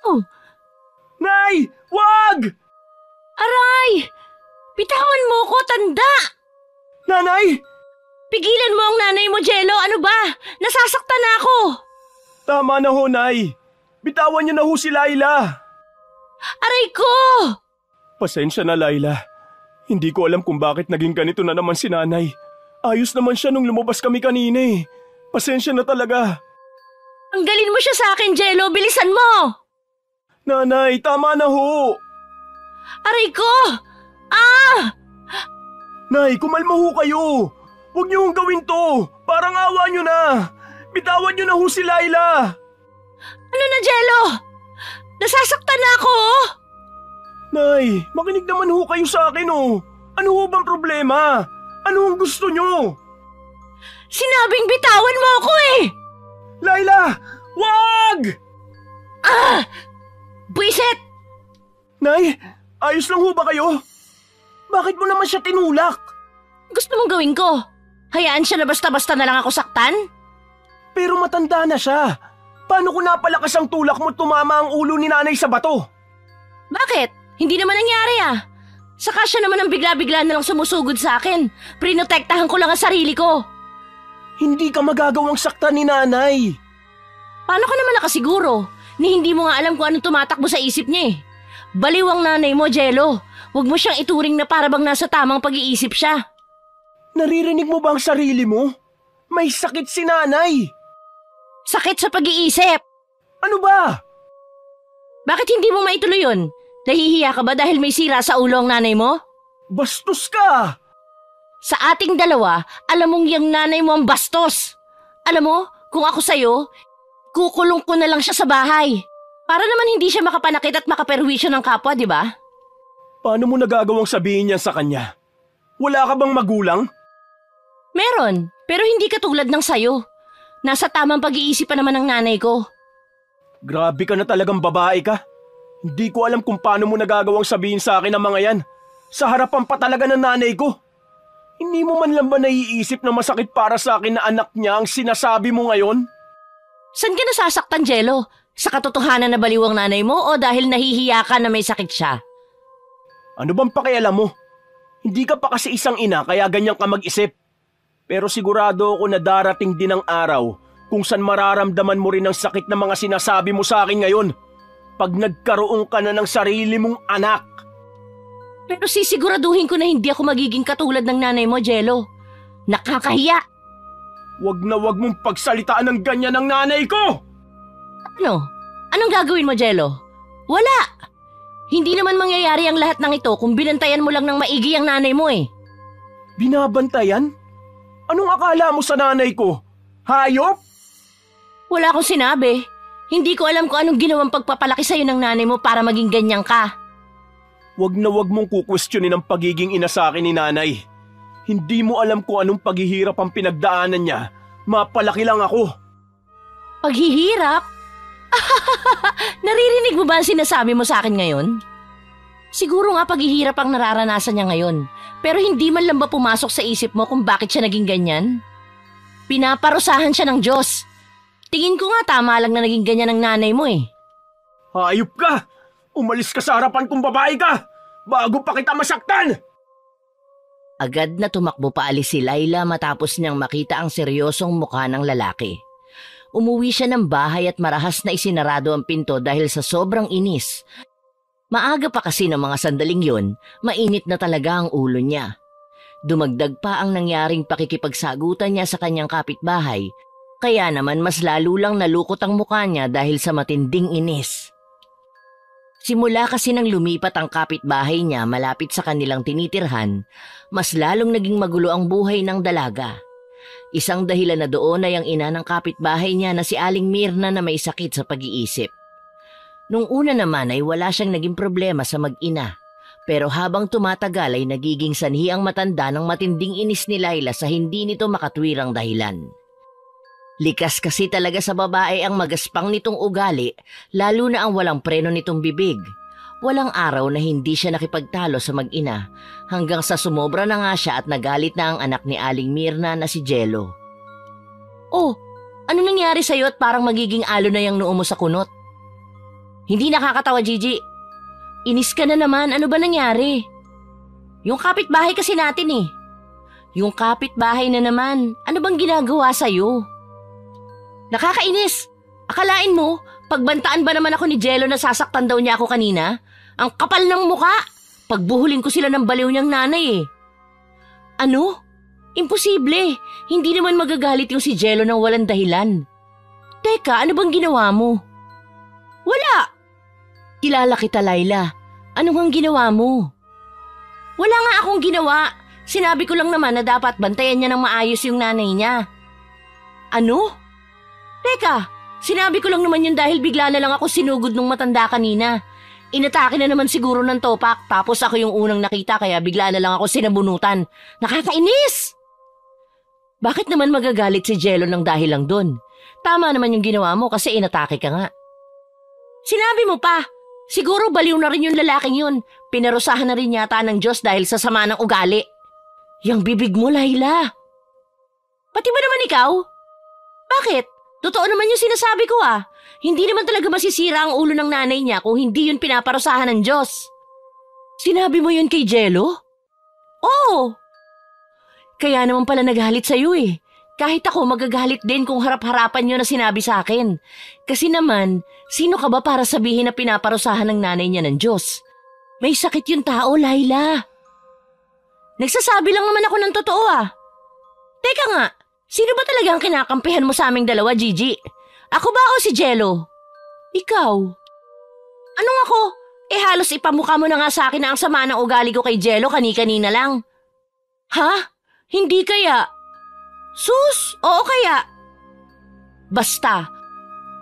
Oh, Nay! Wag! aray! Bitawan mo ko, tanda! Nanay! Pigilan mo ang nanay mo, Jello. Ano ba? Nasasaktan na ako. Tama na ho, Nay. Bitawan niyo na ho si Laila. Aray ko! Pasensya na, Laila. Hindi ko alam kung bakit naging ganito na naman si Nanay. Ayos naman siya nung lumabas kami kanina eh. Pasensya na talaga. Tanggalin mo siya sa akin, Jello. Bilisan mo! Nanay, tama na ho. Aray ko! Ah! Nay, kumalma ho kayo. Huwag niyo hong gawin to. Parang awa niyo na. Bitawan niyo na ho si Laila. Ano na, Jello? Nasasaktan na ako, oh! Nay, makinig naman ho kayo sa akin oh. Ano ho bang problema? Ano ang gusto niyo? Sinabing bitawan mo ako eh! Laila! Wag! Ah! Buisit! Nay, ayos lang ho ba kayo? Bakit mo naman siya tinulak? Gusto mong gawin ko? Hayaan siya na basta-basta na lang ako saktan? Pero matanda na siya. Paano kung napalakas ang tulak mo tumama ang ulo ni Nanay sa bato? Bakit? Hindi naman nangyari ah. Saka siya naman ang bigla-bigla na lang sumusugod sa akin. Prinotektahan ko lang ang sarili ko. Hindi ka magagawang saktan ni Nanay. Paano ka naman nakasiguro? Ni hindi mo nga alam kung anong tumatakbo sa isip niya eh. Baliw ang nanay mo, Jello. Huwag mo siyang ituring na para bang nasa tamang pag-iisip siya. Naririnig mo ba ang sarili mo? May sakit si Nanay. Sakit sa pag-iisip. Ano ba? Bakit hindi mo maituloy yun? Nahihiya ka ba dahil may sira sa ulo ang nanay mo? Bastos ka! Sa ating dalawa, alam mong yung nanay mo ang bastos. Alam mo, kung ako sa'yo, kukulong ko na lang siya sa bahay. Para naman hindi siya makapanakit at makaperwisyo ng kapwa, di ba? Paano mo nagagawang sabihin yan sa kanya? Wala ka bang magulang? Meron, pero hindi katulad ng sayo. Nasa tamang pag-iisip pa naman ng nanay ko. Grabe ka na talagang babae ka. Hindi ko alam kung paano mo nagagawang sabihin sa akin ang mga yan. Sa harapan pa talaga ng nanay ko. Hindi mo man lang ba naiisip na masakit para sa akin na anak niya ang sinasabi mo ngayon? Saan ka nasasaktan, Jello? Sa katotohanan na baliw ang nanay mo o dahil nahihiya ka na may sakit siya? Ano bang pakialam mo? Hindi ka pa kasi isang ina kaya ganyan ka mag-isip. Pero sigurado ako na darating din ang araw kung saan mararamdaman mo rin ang sakit na mga sinasabi mo sa akin ngayon. Pag nagkaroon ka na ng sarili mong anak. Pero sisiguraduhin ko na hindi ako magiging katulad ng nanay mo, Jello. Nakakahiya! Wag na wag mong pagsalitaan ng ganyan ng nanay ko! Ano? Anong gagawin mo, Jello? Wala! Hindi naman mangyayari ang lahat ng ito kung binantayan mo lang ng maigi ang nanay mo eh. Binabantayan? Anong akala mo sa nanay ko? Hayop? Wala akong sinabi. Hindi ko alam kung anong ginawang pagpapalaki sa'yo ng nanay mo para maging ganyan ka. Wag na wag mong kukwestiyonin ang pagiging ina sa akin ni nanay. Hindi mo alam kung anong paghihirap ang pinagdaanan niya. Mapalaki lang ako. Paghihirap? Naririnig mo ba ang sinasabi mo sa akin ngayon? Siguro nga paghihirap ang nararanasan niya ngayon. Pero hindi man lang ba pumasok sa isip mo kung bakit siya naging ganyan? Pinaparusahan siya ng Diyos. Tingin ko nga tama lang na naging ganyan ang nanay mo eh. Hayop ka! Umalis ka sa harapan kung babae ka! Bago pa kita masaktan! Agad na tumakbo paalis si Laila matapos niyang makita ang seryosong mukha ng lalaki. Umuwi siya ng bahay at marahas na isinarado ang pinto dahil sa sobrang inis. Maaga pa kasi ng mga sandaling yon, mainit na talaga ang ulo niya. Dumagdag pa ang nangyaring pakikipagsagutan niya sa kanyang kapitbahay, kaya naman mas lalo lang nalukot ang mukha niya dahil sa matinding inis. Simula kasi nang lumipat ang kapitbahay niya malapit sa kanilang tinitirhan, mas lalong naging magulo ang buhay ng dalaga. Isang dahilan na doon ay ang ina ng kapitbahay niya na si Aling Mirna na may sakit sa pag-iisip. Nung una naman ay wala siyang naging problema sa mag-ina, pero habang tumatagal ay nagiging sanhi ang matanda ng matinding inis ni Laila sa hindi nito makatwirang dahilan. Likas kasi talaga sa babae ang magaspang nitong ugali, lalo na ang walang preno nitong bibig. Walang araw na hindi siya nakipagtalo sa mag-ina, hanggang sa sumobra na nga siya at nagalit na ang anak ni Aling Mirna na si Jello. Oh, ano nangyari sa'yo at parang magiging alo na yung noo mo sa kunot? Hindi nakakatawa, Gigi. Inis ka na naman, ano ba nangyari? Yung kapitbahay kasi natin eh. Yung kapitbahay na naman, ano bang ginagawa sa'yo? Nakakainis! Akalain mo, pagbantaan ba naman ako ni Jello na sasaktan daw niya ako kanina? Ang kapal ng muka! Pagbuhulin ko sila ng baliw niyang nanay eh. Ano? Imposible! Hindi naman magagalit yung si Jello nang walang dahilan. Teka, ano bang ginawa mo? Wala! Kilala kita, Layla. Ano bang ginawa mo? Wala nga akong ginawa. Sinabi ko lang naman na dapat bantayan niya ng maayos yung nanay niya. Ano? Teka, sinabi ko lang naman yun dahil bigla na lang ako sinugod nung matanda kanina. Inatake na naman siguro ng topak tapos ako yung unang nakita kaya bigla na lang ako sinabunutan. Nakakainis! Bakit naman magagalit si Jello ng dahil lang dun? Tama naman yung ginawa mo kasi inatake ka nga. Sinabi mo pa, siguro baliw na rin yung lalaking yun. Pinarusahan na rin yata ng Diyos dahil sa sama ng ugali. Yang bibig mo, Layla. Pati ba naman ikaw? Bakit? Totoo naman yung sinasabi ko ah. Hindi naman talaga masisira ang ulo ng nanay niya kung hindi yun pinaparusahan ng Diyos. Sinabi mo yun kay Jello? Oo. Kaya naman pala nagalit sa'yo eh. Kahit ako magagalit din kung harap-harapan yun na sinabi sa akin. Kasi naman, sino ka ba para sabihin na pinaparusahan ng nanay niya ng Diyos? May sakit yung tao, Layla. Nagsasabi lang naman ako ng totoo ah. Teka nga, sino ba talaga ang kinakampihan mo sa aming dalawa, Gigi? Ako ba o si Jello? Ikaw. Anong ako? Halos ipamukha mo na nga sa akin na ang sama ng ugali ko kay Jello kani-kanina lang. Ha? Hindi kaya? Sus, oo kaya. Basta,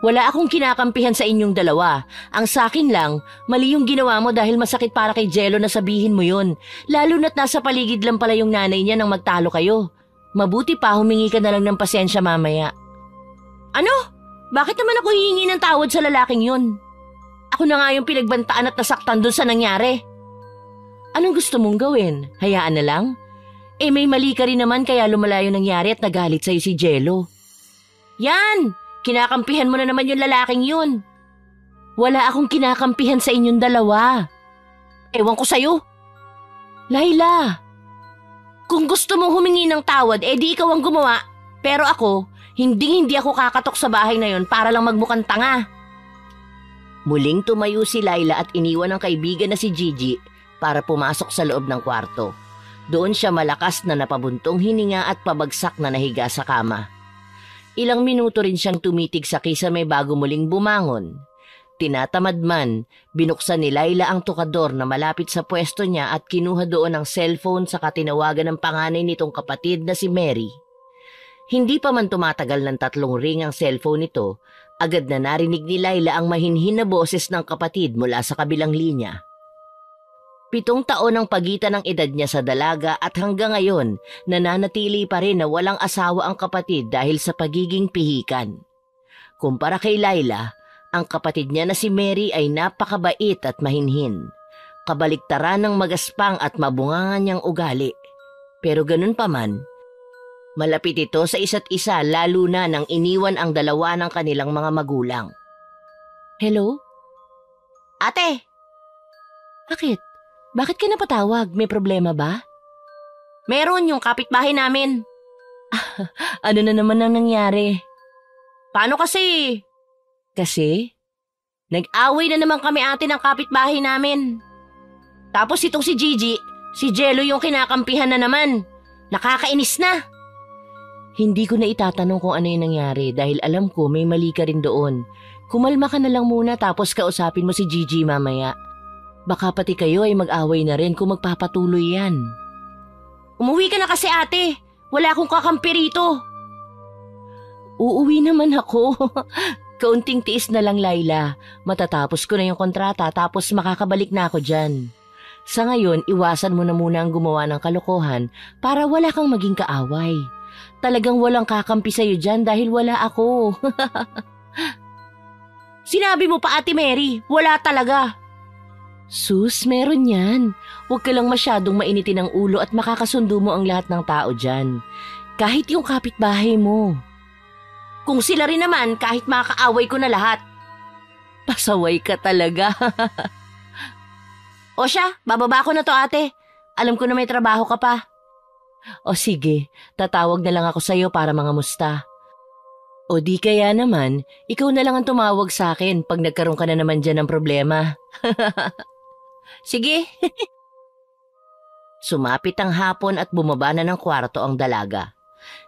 wala akong kinakampihan sa inyong dalawa. Ang sakin lang, mali yung ginawa mo dahil masakit para kay Jello na sabihin mo yun. Lalo na't nasa paligid lang pala yung nanay niya nang magtalo kayo. Mabuti pa humingi ka na lang ng pasensya mamaya. Ano? Bakit naman ako hihingi ng tawad sa lalaking yun? Ako na nga yung pinagbantaan at nasaktan dun sa nangyari. Anong gusto mong gawin? Hayaan na lang? May mali ka rin naman kaya lumala yung nangyari at nagalit sa'yo si Jello. Yan! Kinakampihan mo na naman yung lalaking yun. Wala akong kinakampihan sa inyong dalawa. Ewan ko sa'yo. Layla, kung gusto mong humingi ng tawad, di ikaw ang gumawa. Pero ako, hindi ako kakatok sa bahay na yon para lang magmukhang tanga. Muling tumayo si Layla at iniwan ang kaibigan na si Gigi para pumasok sa loob ng kwarto. Doon siya malakas na napabuntong hininga at pabagsak na nahiga sa kama. Ilang minuto rin siyang tumitig sa kisame bago muling bumangon. Tinatamad man, binuksan ni Layla ang tukador na malapit sa pwesto niya at kinuha doon ang cellphone sa katinawagan ng panganay nitong kapatid na si Mary. Hindi pa man tumatagal ng 3 ring ang cellphone nito, agad na narinig ni Layla ang mahinhin na boses ng kapatid mula sa kabilang linya. 7 taon ang pagitan ng edad niya sa dalaga at hanggang ngayon nananatili pa rin na walang asawa ang kapatid dahil sa pagiging pihikan. Kumpara kay Layla, ang kapatid niya na si Mary ay napakabait at mahinhin. Kabaliktaran ng magaspang at mabungangan niyang ugali. Pero ganun pa man, malapit ito sa isa't isa lalo na nang iniwan ang dalawa ng kanilang mga magulang. Hello? Ate! Bakit? Bakit ka napatawag? May problema ba? Meron yung kapitbahay namin. Ano na naman ang nangyari? Paano kasi? Kasi? Nag-away na naman kami ate ng kapitbahay namin. Tapos itong si Gigi, si Jello yung kinakampihan na naman. Nakakainis na. Hindi ko na itatanong kung ano yung nangyari dahil alam ko may mali ka rin doon. Kumalma ka na lang muna tapos kausapin mo si Gigi mamaya. Baka pati kayo ay mag-away na rin kung magpapatuloy yan. Umuwi ka na kasi ate. Wala akong kakampi rito. Uuwi naman ako. Kaunting tiis na lang, Layla. Matatapos ko na yung kontrata tapos makakabalik na ako dyan. Sa ngayon, iwasan mo na muna ang gumawa ng kalokohan para wala kang maging kaaway. Talagang walang kakampi sa'yo dyan dahil wala ako. Sinabi mo pa Ate Mary, wala talaga. Sus, meron yan. Huwag ka lang masyadong mainitin ang ulo at makakasundo mo ang lahat ng tao dyan. Kahit yung kapitbahay mo. Kung sila rin naman, kahit makakaaway ko na lahat. Pasaway ka talaga. O siya, bababa ko na to ate. Alam ko na may trabaho ka pa. O sige, tatawag na lang ako sa'yo para mangamusta. O di kaya naman, ikaw na lang ang tumawag sa akin pag nagkaroon ka na naman dyan ng problema. Sige. Sumapit ang hapon at bumaba na ng kwarto ang dalaga.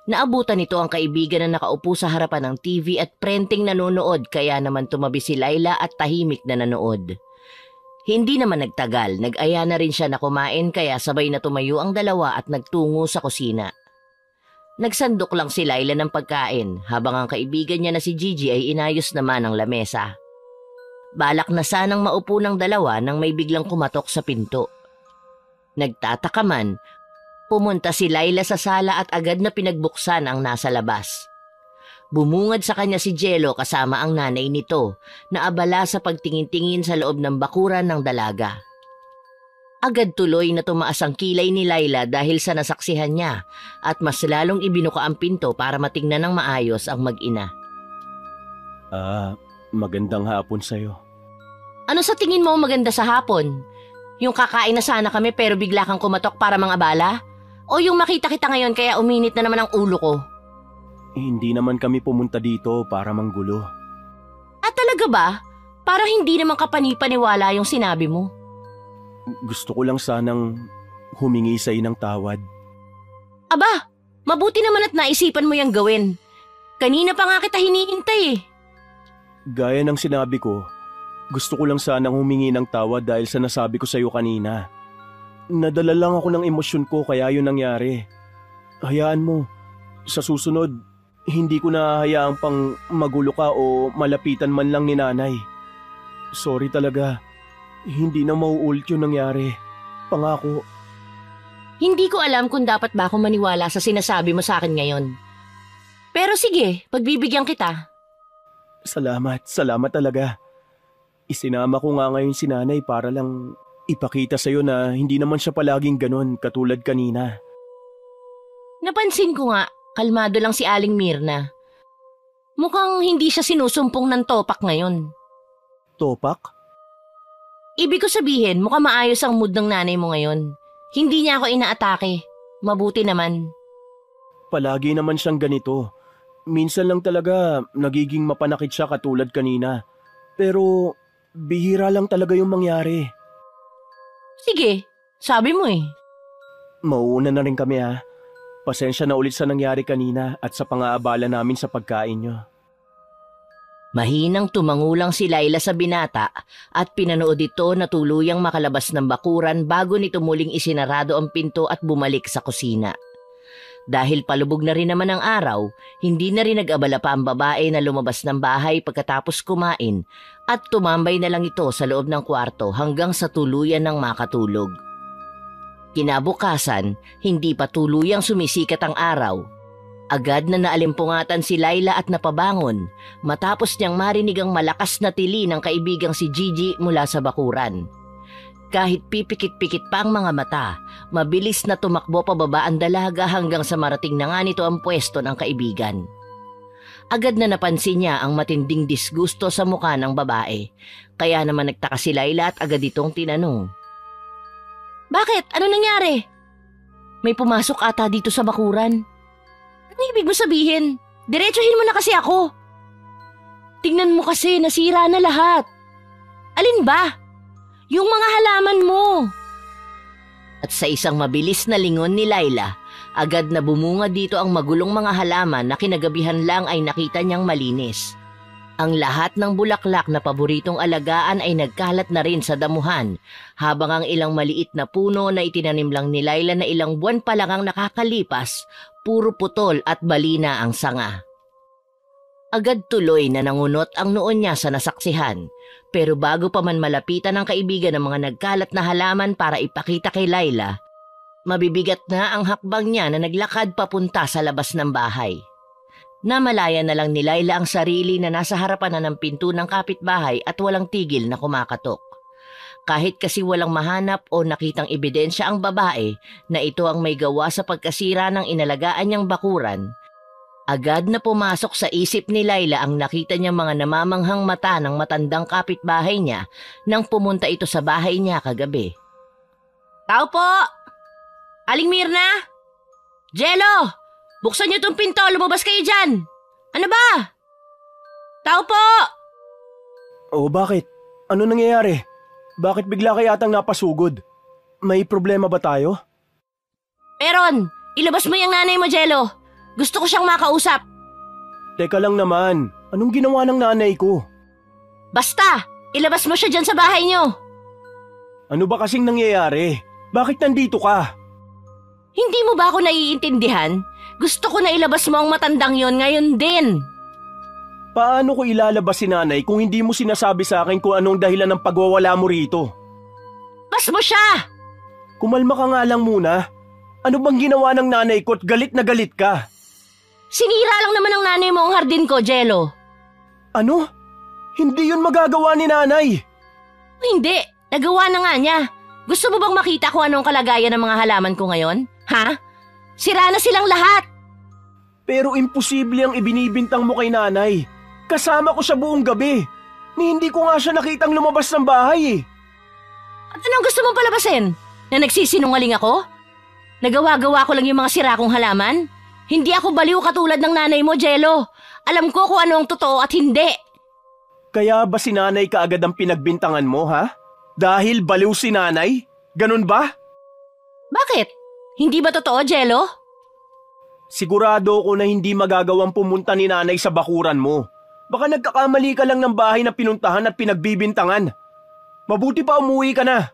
Naabutan nito ang kaibigan na nakaupo sa harapan ng TV at prenting nanonood kaya naman tumabi si Laila at tahimik na nanood. Hindi naman nagtagal, nag-aya na rin siya na kumain kaya sabay na tumayo ang dalawa at nagtungo sa kusina. Nagsandok lang si Laila ng pagkain habang ang kaibigan niya na si Gigi ay inayos naman ang lamesa. Balak na sanang maupo ng dalawa nang may biglang kumatok sa pinto. Nagtataka man, pumunta si Laila sa sala at agad na pinagbuksan ang nasa labas. Bumungad sa kanya si Jello kasama ang nanay nito na abala sa pagtingin-tingin sa loob ng bakuran ng dalaga. Agad tuloy na tumaas ang kilay ni Laila dahil sa nasaksihan niya at mas lalong ibinuka ang pinto para matingnan ng maayos ang mag-ina. Magandang hapon sa'yo. Ano sa tingin mo maganda sa hapon? Yung kakain na sana kami pero bigla kang kumatok para mga abala? O yung makita kita ngayon kaya uminit na naman ang ulo ko? Hindi naman kami pumunta dito para manggulo. At talaga ba? Para hindi naman kapanipaniwala yung sinabi mo. Gusto ko lang sanang humingi sa'yo ng tawad. Aba, mabuti naman at naisipan mo yung gawin. Kanina pa nga kita hinihintay eh. Gaya ng sinabi ko, gusto ko lang sanang humingi ng tawad dahil sa nasabi ko sa'yo kanina. Nadala lang ako ng emosyon ko kaya yun nangyari. Hayaan mo, sa susunod, hindi ko na hayaang pang magulo ka o malapitan man lang ni nanay. Sorry talaga, hindi na mauulit yung nangyari. Pangako. Hindi ko alam kung dapat ba ako maniwala sa sinasabi mo sa akin ngayon. Pero sige, pagbibigyan kita. Salamat talaga. Isinama ko nga ngayon si nanay para lang ipakita sa'yo na hindi naman siya palaging ganon katulad kanina. Napansin ko nga, kalmado lang si Aling Mirna. Mukhang hindi siya sinusumpong ng topak ngayon. Topak? Ibig ko sabihin, mukhang maayos ang mood ng nanay mo ngayon. Hindi niya ako inaatake. Mabuti naman. Palagi naman siyang ganito. Minsan lang talaga nagiging mapanakit siya katulad kanina. Pero bihira lang talaga yung mangyari. Sige, sabi mo eh. Mauuna na rin kami ha. Pasensya na ulit sa nangyari kanina at sa pang-aabala namin sa pagkain nyo. Mahinang tumangulang si Laila sa binata at pinanood ito na tuluyang makalabas ng bakuran bago nito muling isinarado ang pinto at bumalik sa kusina. Dahil palubog na rin naman ang araw, hindi na rin nag-abala pa ang babae na lumabas ng bahay pagkatapos kumain at tumambay na lang ito sa loob ng kwarto hanggang sa tuluyan ng makatulog. Kinabukasan, hindi pa tuluyang sumisikat ang araw. Agad na naalimpungatan si Laila at napabangon matapos niyang marinig ang malakas na tili ng kaibigang si Gigi mula sa bakuran. Kahit pipikit-pikit pa ang mga mata, mabilis na tumakbo pababa ang dalaga hanggang sa marating na nga nito ang pwesto ng kaibigan. Agad na napansin niya ang matinding disgusto sa mukha ng babae, kaya naman nagtaka si Laila at agad itong tinanong. Bakit? Ano nangyari? May pumasok ata dito sa bakuran. Ano ibig mo sabihin? Diretsuhin mo na kasi ako. Tingnan mo kasi, nasira na lahat. Alin ba? Yung mga halaman mo. At sa isang mabilis na lingon ni Laila, agad na bumunga dito ang magulong mga halaman na kinagabihan lang ay nakita niyang malinis. Ang lahat ng bulaklak na paboritong alagaan ay nagkalat na rin sa damuhan, habang ang ilang maliit na puno na itinanim lang ni Laila na ilang buwan pa lang ang nakakalipas, puro putol at balina ang sanga. Agad tuloy na nangunot ang noon niya sa nasaksihan, pero bago pa man malapitan ng kaibigan ng mga nagkalat na halaman para ipakita kay Laila, mabibigat na ang hakbang niya na naglakad papunta sa labas ng bahay. Namalaya na lang ni Laila ang sarili na nasa harapan na ng pinto ng kapitbahay at walang tigil na kumakatok. Kahit kasi walang mahanap o nakitang ebidensya ang babae na ito ang may gawa sa pagkasira ng inalagaan niyang bakuran, Agad na pumasok sa isip ni Laila ang nakita niyang mga namamanghang mata ng matandang kapitbahay niya nang pumunta ito sa bahay niya kagabi. Tao po! Aling Mirna? Jello! Buksan niyo itong pinto, lumabas kayo dyan! Ano ba? Tao po! Oh, bakit? Ano nangyayari? Bakit bigla ka yatang napasugod? May problema ba tayo? Meron! Ilabas mo yung nanay mo, Jello! Gusto ko siyang makausap! Teka lang naman, anong ginawa ng nanay ko? Basta! Ilabas mo siya dyan sa bahay niyo! Ano ba kasing nangyayari? Bakit nandito ka? Hindi mo ba ako naiintindihan? Gusto ko na ilabas mo ang matandang yon ngayon din! Paano ko ilalabas si nanay kung hindi mo sinasabi sa akin kung anong dahilan ng pagwawala mo rito? Bas mo siya! Kumalma ka nga lang muna. Ano bang ginawa ng nanay ko at galit na galit ka? Sinira lang naman ng nanay mo ang hardin ko, Jello. Ano? Hindi yun magagawa ni nanay. Hindi, nagawa na nga niya. Gusto mo bang makita kung anong kalagayan ng mga halaman ko ngayon? Ha? Sira na silang lahat. Pero imposible ang ibinibintang mo kay nanay. Kasama ko siya buong gabi. Ni hindi ko nga siya nakitang lumabas ng bahay eh. At anong gusto mong palabasin? Na nagsisinungaling ako? Nagawa-gawa ko lang yung mga sira kong halaman? Hindi ako baliw katulad ng nanay mo, Jello. Alam ko kung ano ang totoo at hindi. Kaya ba si nanay kaagad ang pinagbintangan mo, ha? Dahil baliw si nanay? Ganun ba? Bakit? Hindi ba totoo, Jello? Sigurado ako na hindi magagawang pumunta ni nanay sa bakuran mo. Baka nagkakamali ka lang ng bahay na pinuntahan at pinagbibintangan. Mabuti pa umuwi ka na.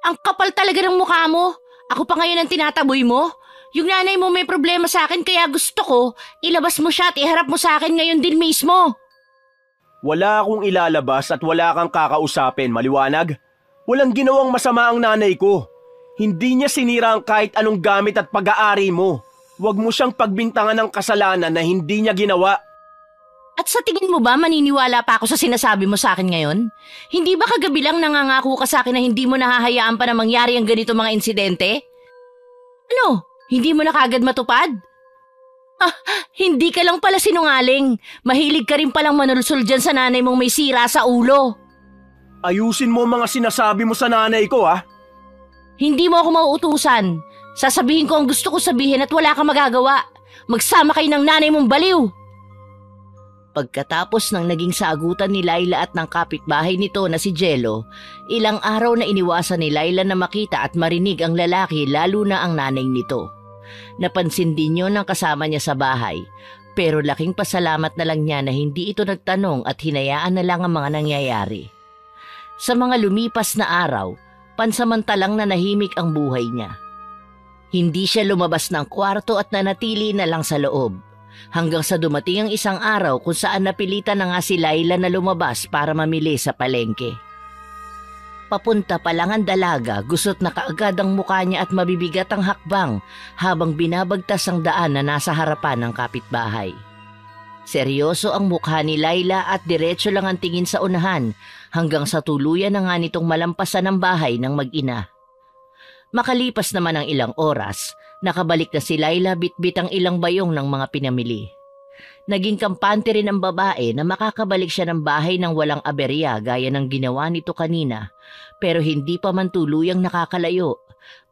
Ang kapal talaga ng mukha mo. Ako pa ngayon ang tinataboy mo. Yung nanay mo may problema sa akin kaya gusto ko, ilabas mo siya at iharap mo sa akin ngayon din mismo. Wala akong ilalabas at wala kang kakausapin, maliwanag? Walang ginawang masama ang nanay ko. Hindi niya sinira ang kahit anong gamit at pag-aari mo. Huwag mo siyang pagbintangan ng kasalanan na hindi niya ginawa. At sa tingin mo ba maniniwala pa ako sa sinasabi mo sa akin ngayon? Hindi ba kagabi lang nangangako ka sa akin na hindi mo nahahayaan pa na mangyari ang ganito mga insidente? Ano? Hindi mo na kagad matupad? Hindi ka lang pala sinungaling. Mahilig ka rin palang manulsul dyan sa nanay mong may sira sa ulo. Ayusin mo mga sinasabi mo sa nanay ko, ha? Hindi mo ako mauutusan. Sasabihin ko ang gusto ko sabihin at wala kang magagawa. Magsama kayo ng nanay mong baliw. Pagkatapos ng naging sagutan ni Laila at ng kapitbahay nito na si Jello, ilang araw na iniwasan ni Laila na makita at marinig ang lalaki lalo na ang nanay nito. Napansin din yun ng kasama niya sa bahay, pero laking pasalamat na lang niya na hindi ito nagtanong at hinayaan na lang ang mga nangyayari. Sa mga lumipas na araw, pansamantalang nanahimik ang buhay niya. Hindi siya lumabas ng kwarto at nanatili na lang sa loob. Hanggang sa dumating ang isang araw kung saan napilitan na nga si Laila na lumabas para mamili sa palengke. Papunta pa lang ang dalaga, gusot na kaagad ang mukha niya at mabibigat ang hakbang habang binabagtas ang daan na nasa harapan ng kapitbahay. Seryoso ang mukha ni Laila at diretso lang ang tingin sa unahan hanggang sa tuluyan na nga nitong malampasan ang bahay ng mag-ina. Makalipas naman ang ilang oras, nakabalik na si Laila bitbit ang ilang bayong ng mga pinamili. Naging kampante rin ang babae na makakabalik siya ng bahay ng walang aberya gaya ng ginawa nito kanina, pero hindi pa man tuluyang nakakalayo.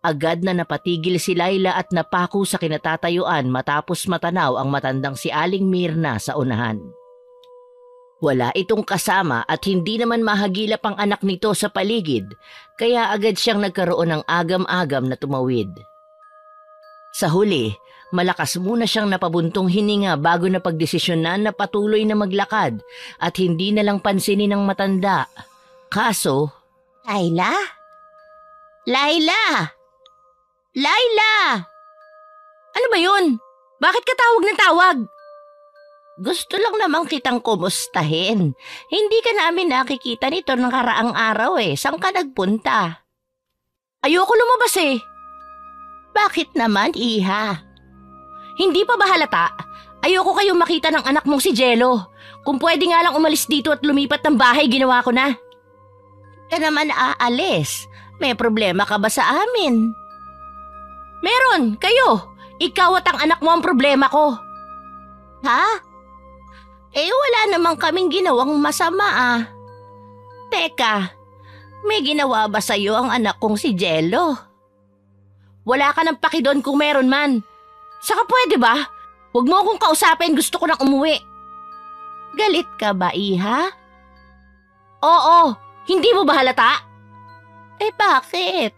Agad na napatigil si Laila at napako sa kinatatayuan matapos matanaw ang matandang si Aling Mirna sa unahan. Wala itong kasama at hindi naman mahagilap ang anak nito sa paligid, kaya agad siyang nagkaroon ng agam-agam na tumawid. Sa huli, malakas muna siyang napabuntong hininga bago na pagdesisyonan na patuloy na maglakad at hindi na lang pansinin ng matanda. Kaso, Laila? Laila! Laila! Ano ba yun? Bakit ka tawag ng tawag? Gusto lang namang kitang kumustahin. Hindi ka namin nakikita nito ng karaang araw eh. Saan ka nagpunta? Ayoko lumabas eh. Bakit naman, iha? Hindi pa ba halata? Ayoko kayong makita ng anak mong si Jello. Kung pwede nga lang umalis dito at lumipat ng bahay, ginawa ko na. Ka naman aalis. May problema ka ba sa amin? Meron, kayo. Ikaw at ang anak mo ang problema ko. Ha? Wala namang kaming ginawang masama ah. Teka, may ginawa ba sa'yo ang anak kong si Jello? Wala ka ng paki doon kung meron man. Saka pwede ba? Huwag mo akong kausapin, gusto ko nang umuwi. Galit ka ba, Iha? Oo, hindi mo ba halata? Bakit?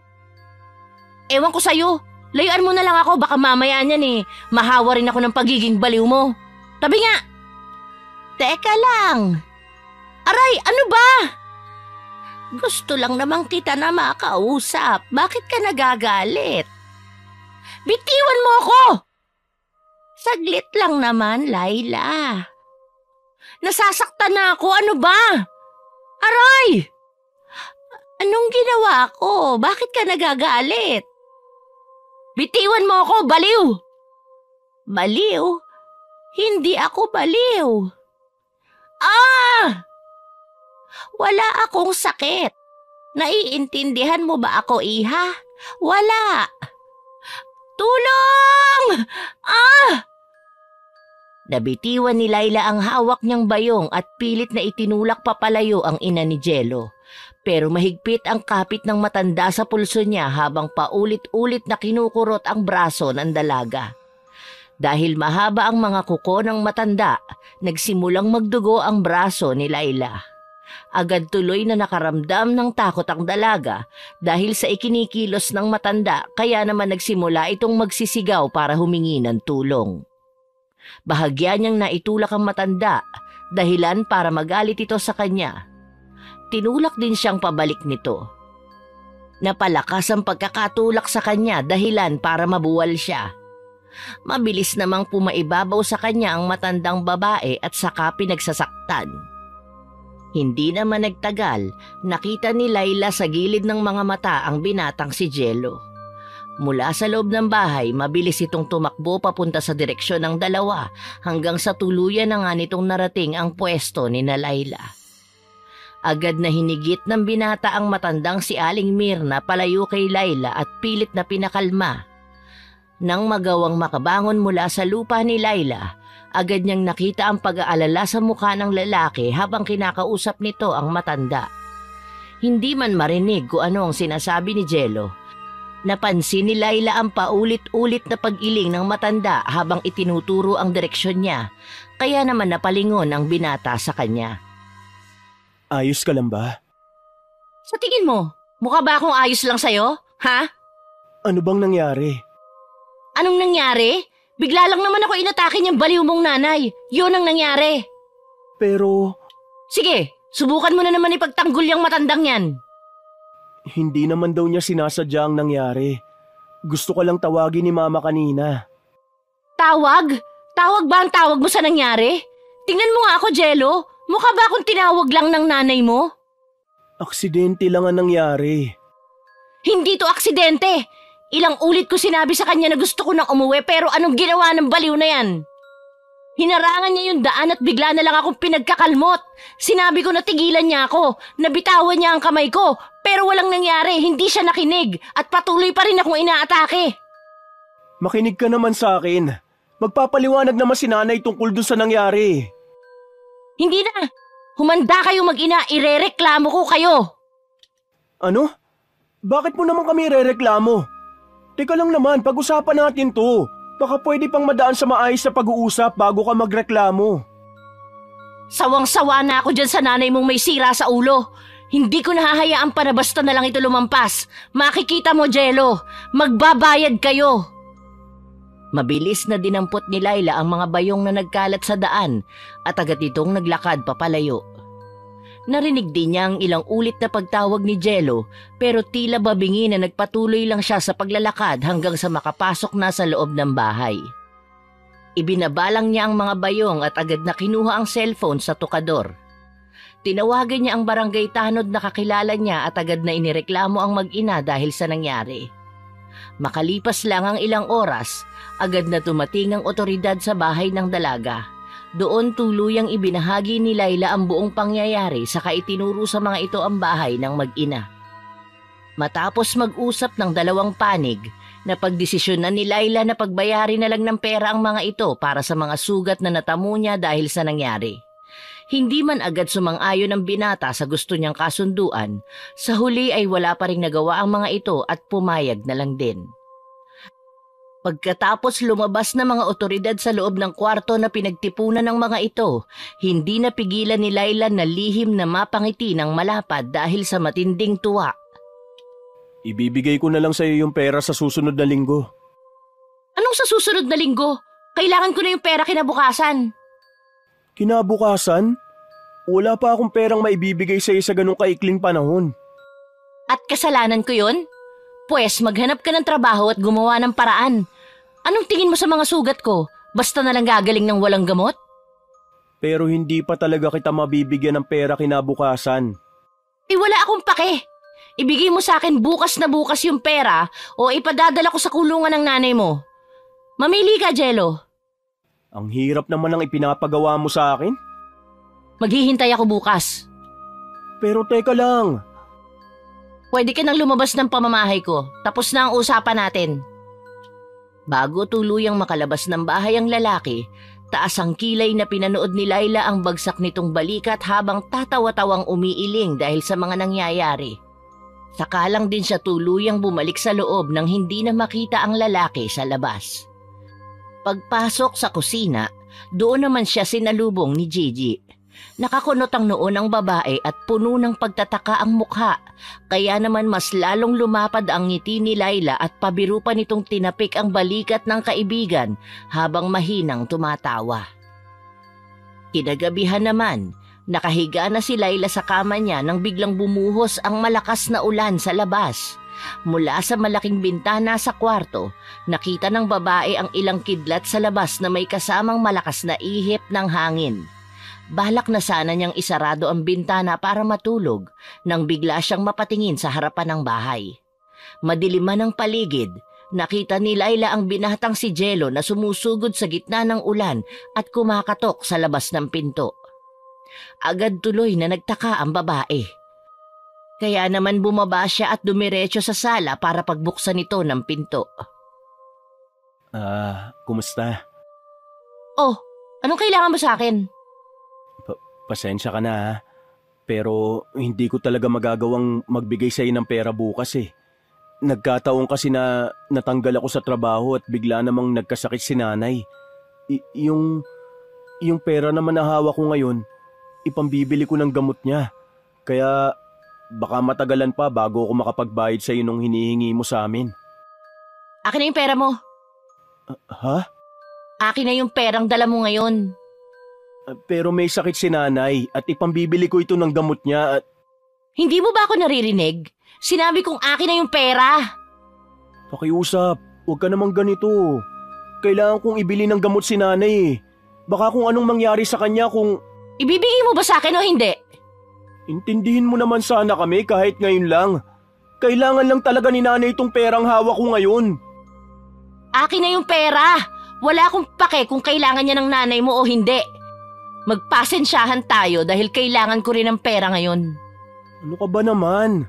Ewan ko sa'yo, layuan mo na lang ako, baka mamaya niyan mahawa rin ako ng pagiging baliw mo. Tabi nga! Teka lang. Aray, ano ba? Gusto lang naman kita na makausap. Bakit ka nagagalit? Bitiwan mo ako! Saglit lang naman, Layla. Nasasaktan na ako, ano ba? Aray! Anong ginawa ko? Bakit ka nagagalit? Bitiwan mo ako, baliw! Baliw? Hindi ako baliw. Ah! Wala akong sakit. Naiintindihan mo ba ako, Iha? Wala. Tulong! Ah! Nabitiwan ni Layla ang hawak niyang bayong at pilit na itinulak papalayo ang ina ni Jello. Pero mahigpit ang kapit ng matanda sa pulso niya habang paulit-ulit na kinukurot ang braso ng dalaga. Dahil mahaba ang mga kuko ng matanda, nagsimulang magdugo ang braso ni Layla. Agad tuloy na nakaramdam ng takot ang dalaga dahil sa ikinikilos ng matanda, kaya naman nagsimula itong magsisigaw para humingi ng tulong. Bahagya niyang naitulak ang matanda, dahilan para magalit ito sa kanya. Tinulak din siyang pabalik nito. Napalakas ang pagkakatulak sa kanya, dahilan para mabuwal siya. Mabilis namang pumaibabaw sa kanya ang matandang babae at saka pinagsasaktan. Hindi naman nagtagal, nakita ni Layla sa gilid ng mga mata ang binatang si Jello. Mula sa loob ng bahay, mabilis itong tumakbo papunta sa direksyon ng dalawa hanggang sa tuluyan na nga nitong narating ang pwesto ni na Layla. Agad na hinigit ng binata ang matandang si Aling Mirna palayo kay Layla at pilit na pinakalma. Nang magawang makabangon mula sa lupa ni Layla, agad niyang nakita ang pag-aalala sa mukha ng lalaki habang kinakausap nito ang matanda. Hindi man marinig kung ano ang sinasabi ni Jello, napansin ni Layla ang paulit-ulit na pag-iling ng matanda habang itinuturo ang direksyon niya, kaya naman napalingon ang binata sa kanya. Ayos ka lang ba? Sa tingin mo, mukha ba akong ayos lang sa'yo? Ha? Ano bang nangyari? Anong nangyari? Bigla lang naman ako inatake niyang baliw mong nanay. Yun ang nangyari. Pero... Sige, subukan mo na naman ipagtanggol yung matandang yan. Hindi naman daw niya sinasadya ang nangyari. Gusto ko lang tawagin ni Mama kanina. Tawag? Tawag ba ang tawag mo sa nangyari? Tingnan mo nga ako, Jello. Mukha ba akong tinawag lang ng nanay mo? Aksidente lang ang nangyari. Hindi to aksidente. Ilang ulit ko sinabi sa kanya na gusto ko nang umuwi pero anong ginawa ng baliw na yan? Hinarangan niya yung daan at bigla na lang akong pinagkakalmot. Sinabi ko na tigilan niya ako, nabitawan niya ang kamay ko, pero walang nangyari, hindi siya nakinig at patuloy pa rin akong inaatake. Makinig ka naman sa akin. Magpapaliwanag naman si nanay tungkol dun sa nangyari. Hindi na. Humanda kayo mag-ina, irereklamo ko kayo. Ano? Bakit mo naman kami irereklamo? Teka lang naman, pag-usapan natin to. Baka pwede pang madaan sa maayos na pag-uusap bago ka magreklamo. Sawang-sawa na ako dyan sa nanay mong may sira sa ulo. Hindi ko nahahayaang para basta na lang ito lumampas. Makikita mo, Jello. Magbabayad kayo. Mabilis na dinampot ni Layla ang mga bayong na nagkalat sa daan at agad itong naglakad papalayo. Narinig din niya ang ilang ulit na pagtawag ni Jello pero tila babingi na nagpatuloy lang siya sa paglalakad hanggang sa makapasok na sa loob ng bahay. Ibinabalang niya ang mga bayong at agad na kinuha ang cellphone sa tukador. Tinawagan niya ang barangay tanod na kakilala niya at agad na inireklamo ang mag-ina dahil sa nangyari. Makalipas lang ang ilang oras, agad na tumating ang otoridad sa bahay ng dalaga. Doon tuluyang ibinahagi ni Layla ang buong pangyayari saka itinuro sa mga ito ang bahay ng mag-ina. Matapos mag-usap ng dalawang panig, Napagdesisyonan ni Laila na pagbayarin na lang ng pera ang mga ito para sa mga sugat na natamo niya dahil sa nangyari. Hindi man agad sumang-ayon ang binata sa gusto niyang kasunduan, sa huli ay wala pa ring nagawa ang mga ito at pumayag na lang din. Pagkatapos lumabas na mga otoridad sa loob ng kwarto na pinagtipunan ng mga ito, hindi napigilan ni Laila na lihim na mapangiti ng malapad dahil sa matinding tuwa. Ibibigay ko na lang sa iyo yung pera sa susunod na linggo. Anong sa susunod na linggo? Kailangan ko na yung pera kinabukasan. Kinabukasan? Wala pa akong perang maibibigay sa iyo sa ganung kaikling panahon. At kasalanan ko yun? Pwes maghanap ka ng trabaho at gumawa ng paraan. Anong tingin mo sa mga sugat ko? Basta na lang gagaling ng walang gamot? Pero hindi pa talaga kita mabibigyan ng pera kinabukasan. Wala akong pake. Ibigay mo sa akin bukas na bukas yung pera o ipadadala ko sa kulungan ng nanay mo. Mamili ka, Jello. Ang hirap naman ang ipinapagawa mo sa akin. Maghihintay ako bukas. Pero teka lang. Pwede ka nang lumabas ng pamamahay ko. Tapos na ang usapan natin. Bago tuluyang makalabas ng bahay ang lalaki, taas ang kilay na pinanood ni Laila ang bagsak nitong balikat habang tatawa-tawang umiiling dahil sa mga nangyayari. Sakalang din siya tuluyang bumalik sa loob nang hindi na makita ang lalaki sa labas. Pagpasok sa kusina, doon naman siya sinalubong ni Gigi. Nakakunot ang noo ng babae at puno ng pagtataka ang mukha, kaya naman mas lalong lumapad ang ngiti ni Laila at pabiru pa nitong tinapik ang balikat ng kaibigan habang mahinang tumatawa. Kinagabihan naman, nakahiga na si Laila sa kama niya nang biglang bumuhos ang malakas na ulan sa labas. Mula sa malaking bintana sa kwarto, nakita ng babae ang ilang kidlat sa labas na may kasamang malakas na ihip ng hangin. Balak na sana niyang isarado ang bintana para matulog nang bigla siyang mapatingin sa harapan ng bahay. Madiliman ang paligid, nakita ni Laila ang binatang si Jello na sumusugod sa gitna ng ulan at kumakatok sa labas ng pinto. Agad tuloy na nagtaka ang babae. Kaya naman bumaba siya at dumiretso sa sala para pagbuksan ito ng pinto. Kumusta? Oh, anong kailangan mo sa akin? Pasensya ka na ha. Pero hindi ko talaga magagawang magbigay sa iyo ng pera bukas eh. Nagkataon kasi na natanggal ako sa trabaho at bigla namang nagkasakit si nanay. Yung pera naman na hawak ko ngayon, ipambibili ko ng gamot niya. Kaya baka matagalan pa bago ako makapagbayad sa iyo nung hinihingi mo sa amin. Akin na yung pera mo. Ha? Akin na yung perang dala mo ngayon. Pero may sakit si nanay at ipambibili ko ito ng gamot niya at... Hindi mo ba ako naririnig? Sinabi kong akin na yung pera. Pakiusap, huwag ka namang ganito. Kailangan kong ibili ng gamot si nanay eh. Baka kung anong mangyari sa kanya kung... Ibibigay mo ba sa akin o hindi? Intindihin mo naman sana kami kahit ngayon lang. Kailangan lang talaga ni nanay itong perang hawak ko ngayon. Akin na yung pera. Wala akong pake kung kailangan niya ng nanay mo o hindi. Magpasensyahan tayo dahil kailangan ko rin ng pera ngayon. Ano ka ba naman?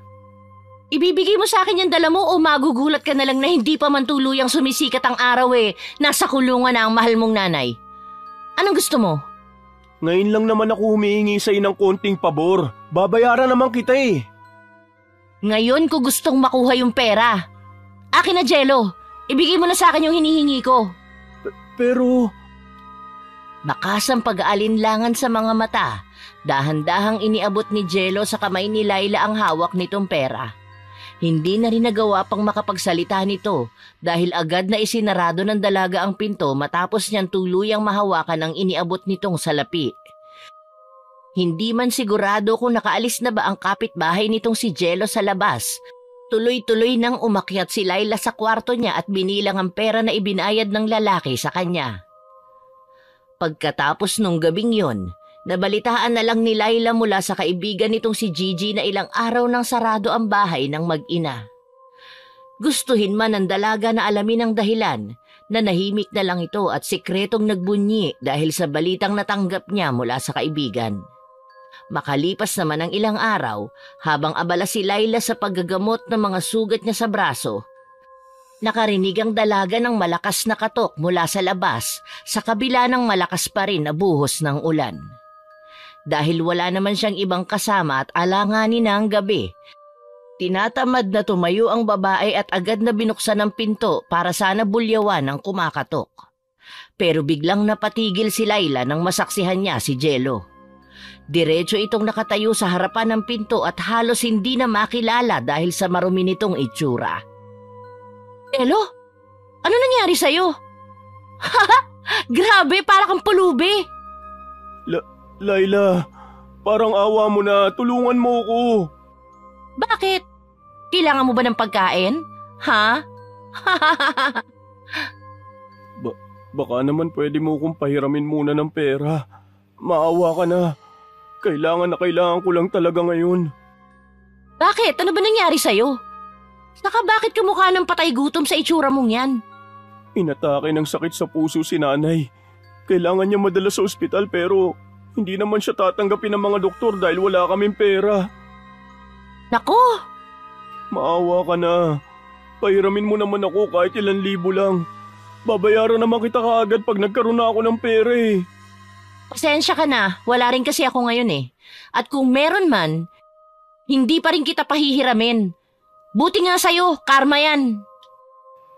Ibibigay mo sa akin yung dala mo o magugulat ka na lang na hindi pa man tuluyang sumisikat ang araw eh. Nasa kulungan na ang mahal mong nanay. Anong gusto mo? Ngayon lang naman ako humihingi sa iyo ng konting pabor. Babayaran naman kita eh. Ngayon ko gustong makuha yung pera. Akin na, Jello. Ibigay mo na sa akin yung hinihingi ko. Pero... Bakas ang pag-aalinlangan sa mga mata, dahan-dahang iniabot ni Jello sa kamay ni Laila ang hawak nitong pera. Hindi na rin nagawa pang makapagsalita nito dahil agad na isinarado ng dalaga ang pinto matapos niyang tuluyang mahawakan ang iniabot nitong salapi. Hindi man sigurado kung nakaalis na ba ang kapitbahay nitong si Jello sa labas. Tuloy-tuloy nang umakyat si Laila sa kwarto niya at binilang ang pera na ibinayad ng lalaki sa kanya. Pagkatapos nung gabing yon, nabalitaan na lang ni Laila mula sa kaibigan nitong si Gigi na ilang araw nang sarado ang bahay ng mag-ina. Gustuhin man ng dalaga na alamin ang dahilan, nanahimik na lang ito at sikretong nagbunyi dahil sa balitang natanggap niya mula sa kaibigan. Makalipas naman ang ilang araw, habang abala si Laila sa paggagamot ng mga sugat niya sa braso, Nakarinig ang dalaga ng malakas na katok mula sa labas sa kabila ng malakas pa rin na buhos ng ulan. Dahil wala naman siyang ibang kasama at alanganin na ang gabi, tinatamad na tumayo ang babae at agad na binuksan ang pinto para sana bulyawan ng kumakatok. Pero biglang napatigil si Layla nang masaksihan niya si Jello. Diretso itong nakatayo sa harapan ng pinto at halos hindi na makilala dahil sa marumi nitong itsura. Jello, ano nangyari sa'yo? Haha, grabe, para kang pulubi. Layla, parang awa mo na, tulungan mo ko. Bakit? Kailangan mo ba ng pagkain? Ha? Baka naman pwede mo kong pahiramin muna ng pera. Maawa ka na. Kailangan ko lang talaga ngayon. Bakit? Ano ba nangyari sa'yo? Saka bakit kamukha ng patay gutom sa itsura mong yan? Inatake ng sakit sa puso si nanay. Kailangan niya madala sa ospital pero hindi naman siya tatanggapin ng mga doktor dahil wala kaming pera. Naku! Maawa ka na. Pahiramin mo naman ako kahit 1,000 lang. Babayaran naman kita kaagad pag nagkaroon na ako ng pera eh. Pasensya ka na, wala rin kasi ako ngayon eh. At kung meron man, hindi pa rin kita pahihiramin. Buti nga sa'yo, karma yan.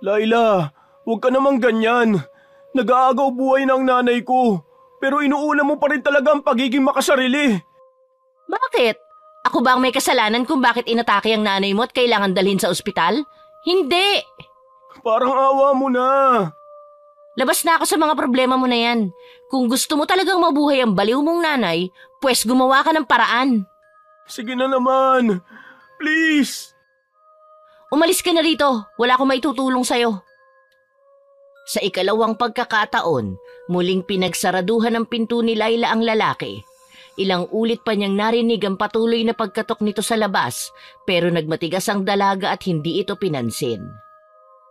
Layla, huwag ka namang ganyan. Nag-aagaw buhay ng nanay ko. Pero inuuna mo pa rin talaga ang pagiging makasarili. Bakit? Ako ba ang may kasalanan kung bakit inatake ang nanay mo at kailangan dalhin sa ospital? Hindi! Parang awa mo na. Labas na ako sa mga problema mo na yan. Kung gusto mo talagang mabuhay ang baliw mong nanay, pues gumawa ka ng paraan. Sige na naman. Please. Umalis ka na rito. Wala akong maitutulong sa'yo. Sa ikalawang pagkakataon, muling pinagsaraduhan ng pinto ni Layla ang lalaki. Ilang ulit pa niyang narinig ang patuloy na pagkatok nito sa labas, pero nagmatigas ang dalaga at hindi ito pinansin.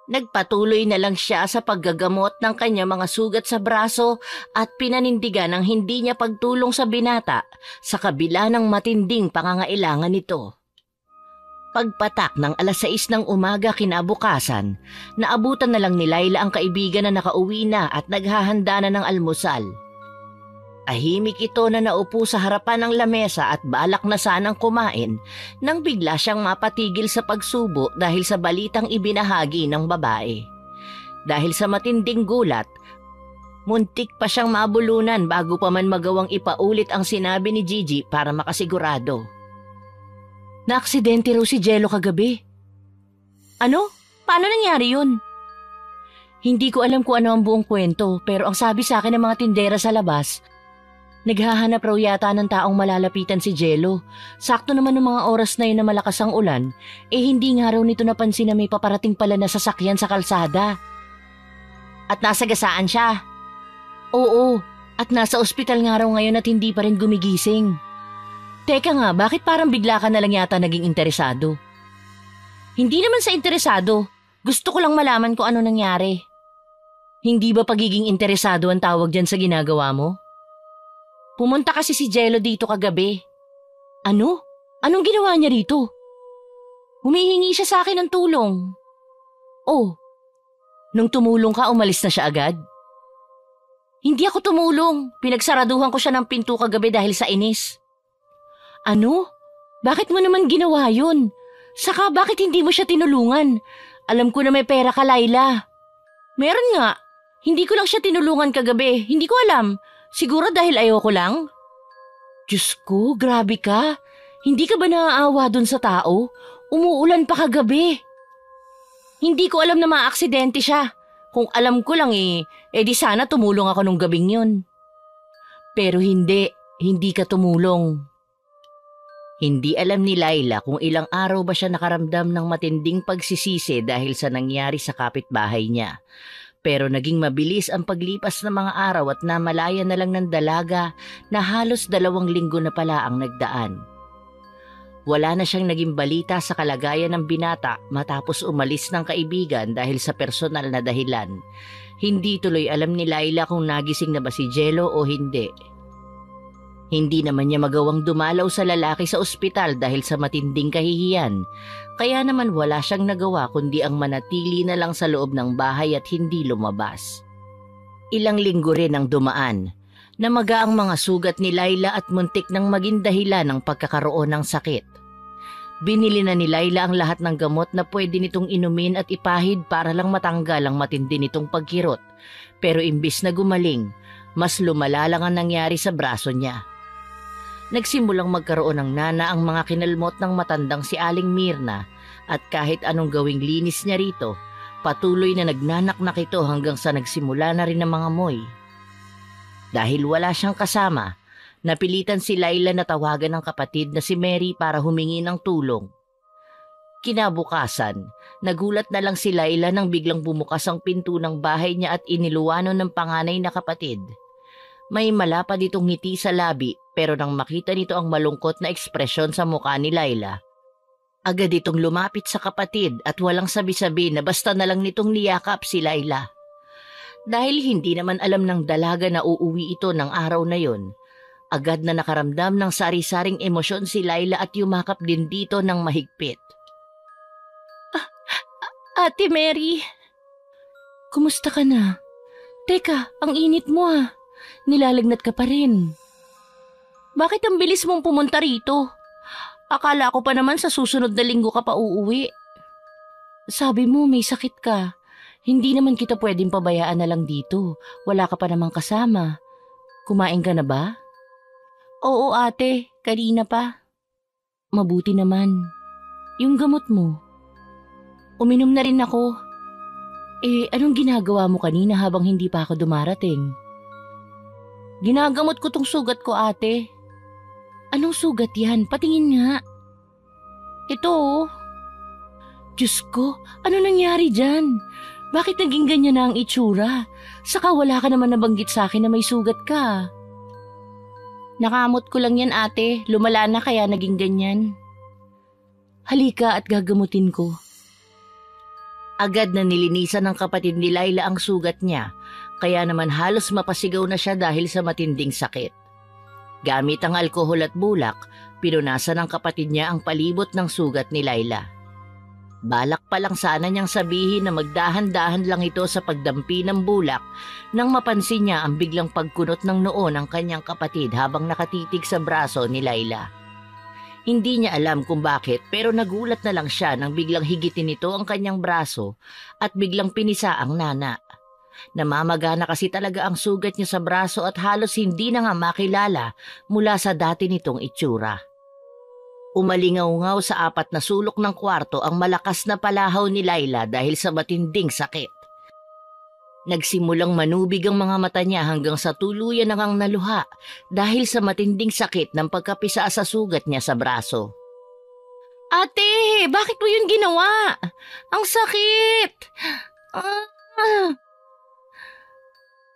Nagpatuloy na lang siya sa paggagamot ng kanya mga sugat sa braso at pinanindigan ang hindi niya pagtulong sa binata sa kabila ng matinding pangangailangan nito. Pagpatak ng 6:00 ng umaga kinabukasan, naabutan na lang ni Layla ang kaibigan na nakauwi na at naghahanda na ng almusal. Tahimik ito na naupo sa harapan ng lamesa at balak na sanang kumain nang bigla siyang mapatigil sa pagsubo dahil sa balitang ibinahagi ng babae. Dahil sa matinding gulat, muntik pa siyang mabulunan bago pa man magawang ipaulit ang sinabi ni Gigi para makasigurado. Naaksidente raw si Jello kagabi. Ano? Paano nangyari yun? Hindi ko alam kung ano ang buong kwento pero ang sabi sa akin ng mga tindera sa labas, naghahanap raw yata ng taong malalapitan si Jello. Sakto naman ng mga oras na yun na malakas ang ulan, hindi nga raw nito napansin na may paparating pala na sasakyan sa kalsada. At nasagasaan siya. Oo, at nasa ospital nga raw ngayon at hindi pa rin gumigising. Teka nga, bakit parang bigla ka na lang yata naging interesado? Hindi naman sa interesado. Gusto ko lang malaman kung ano nangyari. Hindi ba pagiging interesado ang tawag dyan sa ginagawa mo? Pumunta kasi si Jello dito kagabi. Ano? Anong ginawa niya rito? Humihingi siya sa akin ng tulong. Oh, nung tumulong ka, umalis na siya agad? Hindi ako tumulong. Pinagsaraduhan ko siya ng pinto kagabi dahil sa inis. Ano? Bakit mo naman ginawa yun? Saka bakit hindi mo siya tinulungan? Alam ko na may pera ka, Layla. Meron nga. Hindi ko lang siya tinulungan kagabi. Hindi ko alam. Siguro dahil ayoko lang? Diyos ko, grabe ka. Hindi ka ba naaawa dun sa tao? Umuulan pa kagabi. Hindi ko alam na maaksidente siya. Kung alam ko lang di sana tumulong ako nung gabing yun. Pero hindi ka tumulong. Hindi alam ni Layla kung ilang araw ba siya nakaramdam ng matinding pagsisisi dahil sa nangyari sa kapitbahay niya. Pero naging mabilis ang paglipas ng mga araw at namalaya na lang ng dalaga na halos 2 linggo na pala ang nagdaan. Wala na siyang naging balita sa kalagayan ng binata matapos umalis ng kaibigan dahil sa personal na dahilan. Hindi tuloy alam ni Layla kung nagising na ba si Jello o hindi. Hindi naman niya magawang dumalaw sa lalaki sa ospital dahil sa matinding kahihiyan, kaya naman wala siyang nagawa kundi ang manatili na lang sa loob ng bahay at hindi lumabas. Ilang linggo rin ang dumaan. Namaga ang mga sugat ni Laila at muntik nang maging dahilan ng pagkakaroon ng sakit. Binili na ni Laila ang lahat ng gamot na pwede nitong inumin at ipahid para lang matanggal ang matindi nitong pagkirot. Pero imbis na gumaling, mas lumala lang ang nangyari sa braso niya. Nagsimulang magkaroon ng nana ang mga kinalmot ng matandang si Aling Mirna at kahit anong gawing linis niya rito, patuloy na nagnanaknak ito hanggang sa nagsimula na rin ang mga moy. Dahil wala siyang kasama, napilitan si Laila na tawagan ng kapatid na si Mary para humingi ng tulong. Kinabukasan, nagulat na lang si Laila nang biglang bumukas ang pinto ng bahay niya at iniluwanon ng panganay na kapatid. May malapad itong ngiti sa labi pero nang makita nito ang malungkot na ekspresyon sa mukha ni Laila, agad itong lumapit sa kapatid at walang sabi-sabi na basta na lang nitong niyakap si Laila. Dahil hindi naman alam ng dalaga na uuwi ito ng araw na yon, agad na nakaramdam ng sari-saring emosyon si Laila at yumakap din dito ng mahigpit. Ate Mary, kumusta ka na? Teka, ang init mo ah. Nilalagnat ka pa rin. Bakit ang bilis mong pumunta rito? Akala ko pa naman sa susunod na linggo ka pa uuwi. Sabi mo may sakit ka. Hindi naman kita pwedeng pabayaan na lang dito. Wala ka pa namang kasama. Kumain ka na ba? Oo ate, kanina pa. Mabuti naman. Yung gamot mo. Uminom na rin ako. Anong ginagawa mo kanina habang hindi pa ako dumarating? Ginagamot ko tong sugat ko ate. Anong sugat yan? Patingin nga. Ito oh. Diyos ko, ano nangyari dyan? Bakit naging ganyan na ang itsura? Saka wala ka naman nabanggit sa akin na may sugat ka. Nakamot ko lang yan ate, lumala na kaya naging ganyan. Halika at gagamutin ko. Agad na nilinisan ng kapatid ni Laila ang sugat niya, kaya naman halos mapasigaw na siya dahil sa matinding sakit. Gamit ang alkohol at bulak, pinunasan ng kapatid niya ang palibot ng sugat ni Laila. Balak pa lang sana niyang sabihin na magdahan-dahan lang ito sa pagdampi ng bulak nang mapansin niya ang biglang pagkunot ng noo ng kanyang kapatid habang nakatitig sa braso ni Laila. Hindi niya alam kung bakit pero nagulat na lang siya nang biglang higitin nito ang kanyang braso at biglang pinisa ang nana. Namamaga na kasi talaga ang sugat niya sa braso at halos hindi na nga makilala mula sa dati nitong itsura. Umalingaw-ngaw sa apat na sulok ng kwarto ang malakas na palahaw ni Laila dahil sa matinding sakit. Nagsimulang manubig ang mga mata niya hanggang sa tuluyan na ngang naluha dahil sa matinding sakit ng pagkapisa sa sugat niya sa braso. Ate, bakit mo yun ginawa? Ang sakit!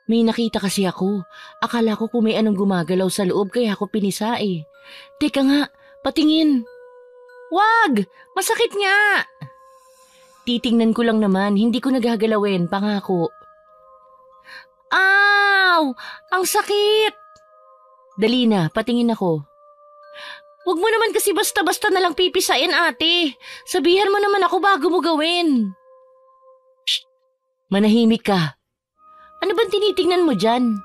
May nakita kasi ako. Akala ko kung may anong gumagalaw sa loob kaya ako pinisa eh. Teka nga, patingin. Wag! Masakit nga! Titingnan ko lang naman, hindi ko nagagalawin, pangako. Aw! Ang sakit! Dali na, patingin ako. Huwag mo naman kasi basta-basta na lang pipisain, ate. Sabihan mo naman ako bago mo gawin. Shh! Manahimik ka. Ano bang tinitingnan mo dyan?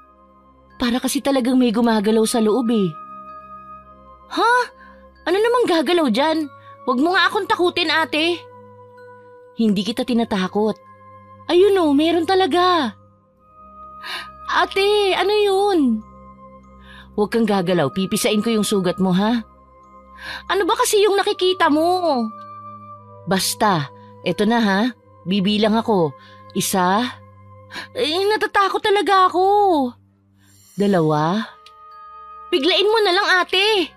Para kasi talagang may gumagalaw sa loob eh. Ha? Ano namang gagalaw dyan? Huwag mo nga akong takutin, ate. Hindi kita tinatakot. Ayun o, meron talaga. Ate, ano yun? Huwag kang gagalaw, pipisain ko yung sugat mo ha? Ano ba kasi yung nakikita mo? Basta, eto na ha, bibilang ako. Isa. Natatakot talaga ako. Dalawa. Biglain mo na lang ate.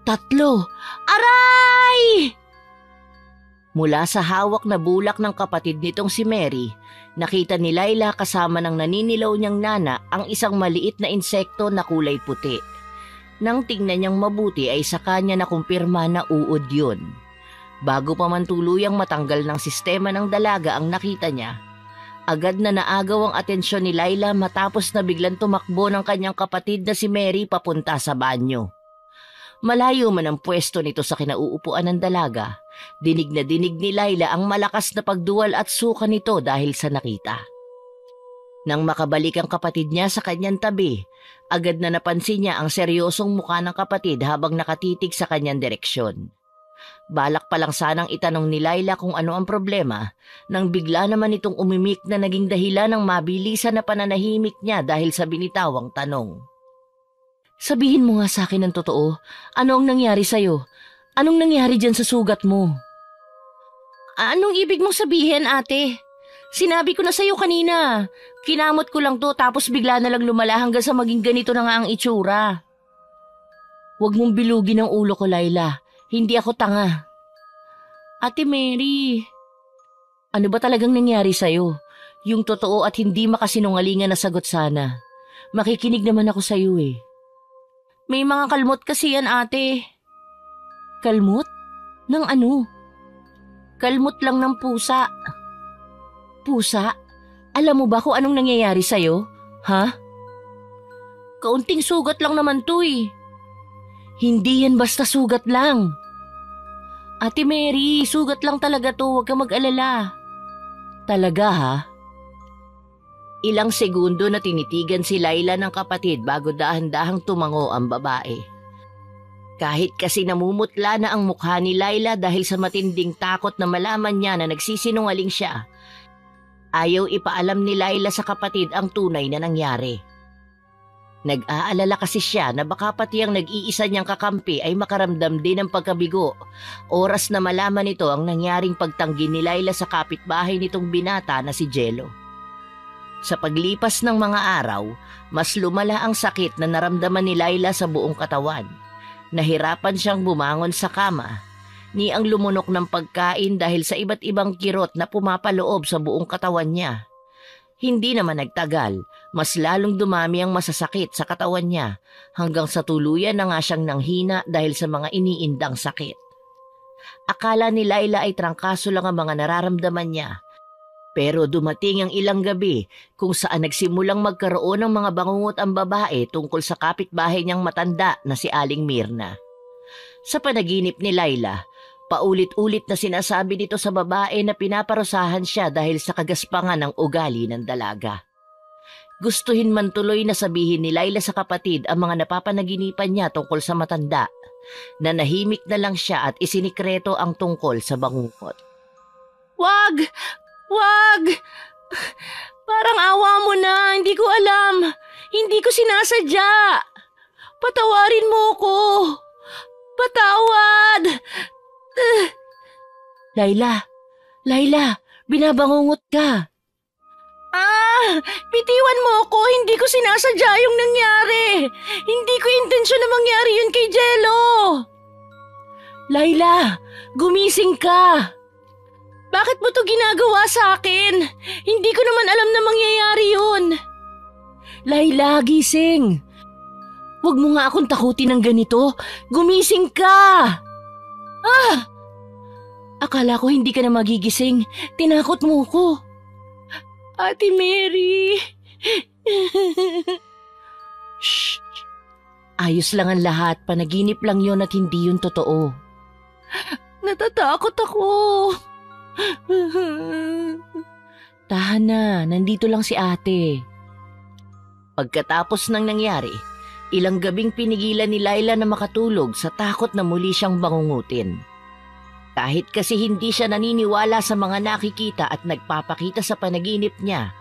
Tatlo. Aray! Mula sa hawak na bulak ng kapatid nitong si Mary, nakita ni Laila kasama ng naninilaw niyang nana ang isang maliit na insekto na kulay puti. Nang tingnan niyang mabuti ay sa kanya nakumpirma na uod yun. Bago pa man tuluyang matanggal ng sistema ng dalaga ang nakita niya, Agad na naagaw ang atensyon ni Laila matapos na biglang tumakbo ng kanyang kapatid na si Mary papunta sa banyo. Malayo man ang pwesto nito sa kinauupuan ng dalaga, dinig na dinig ni Laila ang malakas na pagduwal at suka nito dahil sa nakita. Nang makabalik ang kapatid niya sa kanyang tabi, agad na napansin niya ang seryosong mukha ng kapatid habang nakatitig sa kanyang direksyon. Balak pa lang sanang itanong ni Laila kung ano ang problema, nang bigla naman itong umimik na naging dahilan ng mabilisan na pananahimik niya dahil sa binitawang tanong. Sabihin mo nga sa akin ang totoo, ano ang nangyari sa'yo? Anong nangyari dyan sa sugat mo? Anong ibig mong sabihin, ate? Sinabi ko na sa'yo kanina. Kinamot ko lang to tapos bigla na lang lumala hanggang sa maging ganito na nga ang itsura. Huwag mong bilugin ang ulo ko, Laila. Hindi ako tanga. Ate Mary, ano ba talagang nangyari sa'yo? Yung totoo at hindi makasinungalingan na sagot sana. Makikinig naman ako sa'yo eh. May mga kalmot kasi yan, ate. Kalmot? Ng ano? Kalmot lang ng pusa. Pusa? Alam mo ba kung anong nangyayari sa'yo? Ha? Kaunting sugat lang naman to eh. Hindi yan basta sugat lang. Ate Mary, sugat lang talaga to, huwag ka mag-alala. Talaga ha? Ilang segundo na tinitigan si Laila ng kapatid bago dahan-dahang tumango ang babae. Kahit kasi namumutla na ang mukha ni Laila dahil sa matinding takot na malaman niya na nagsisinungaling siya, ayaw ipaalam ni Laila sa kapatid ang tunay na nangyari. Nag-aalala kasi siya na baka pati ang nag-iisa niyang kakampi ay makaramdam din ng pagkabigo, oras na malaman nito ang nangyaring pagtanggi ni Laila sa kapitbahay nitong binata na si Jello. Sa paglipas ng mga araw, mas lumala ang sakit na naramdaman ni Laila sa buong katawan. Nahirapan siyang bumangon sa kama, ni ang lumunok ng pagkain dahil sa iba't ibang kirot na pumapaloob sa buong katawan niya. Hindi naman nagtagal, mas lalong dumami ang masasakit sa katawan niya hanggang sa tuluyan na nga siyang nanghina dahil sa mga iniindang sakit. Akala ni Laila ay trangkaso lang ang mga nararamdaman niya. Pero dumating ang ilang gabi kung saan nagsimulang magkaroon ng mga bangungot ang babae tungkol sa kapitbahay niyang matanda na si Aling Mirna. Sa panaginip ni Laila, paulit-ulit na sinasabi nito sa babae na pinaparusahan siya dahil sa kagaspangan ng ugali ng dalaga. Gustuhin man tuloy na sabihin ni Laila sa kapatid ang mga napapanaginipan niya tungkol sa matanda, na nahimik na lang siya at isinikreto ang tungkol sa bangungot. Wag! Wag! Parang awa mo na, hindi ko alam. Hindi ko sinasadya. Patawarin mo ko. Patawad! Laila, binabangungot ka. Bitiwan mo ko, hindi ko sinasadya yung nangyari. Hindi ko intensyon na mangyari yun kay Jello. Laila, gumising ka. Bakit mo to ginagawa sa akin? Hindi ko naman alam na mangyayari yun. Laila, gising. Huwag mo nga akong takutin ng ganito. Gumising ka. Akala ko hindi ka na magigising. Tinakot mo ko. Ate Mary. Shh. Ayos lang ang lahat. Panaginip lang yon at hindi yun totoo. Natatakot ako. Tahan na, nandito lang si ate. Pagkatapos ng nangyari, ilang gabing pinigilan ni Laila na makatulog sa takot na muli siyang bangungutin. Kahit kasi hindi siya naniniwala sa mga nakikita at nagpapakita sa panaginip niya,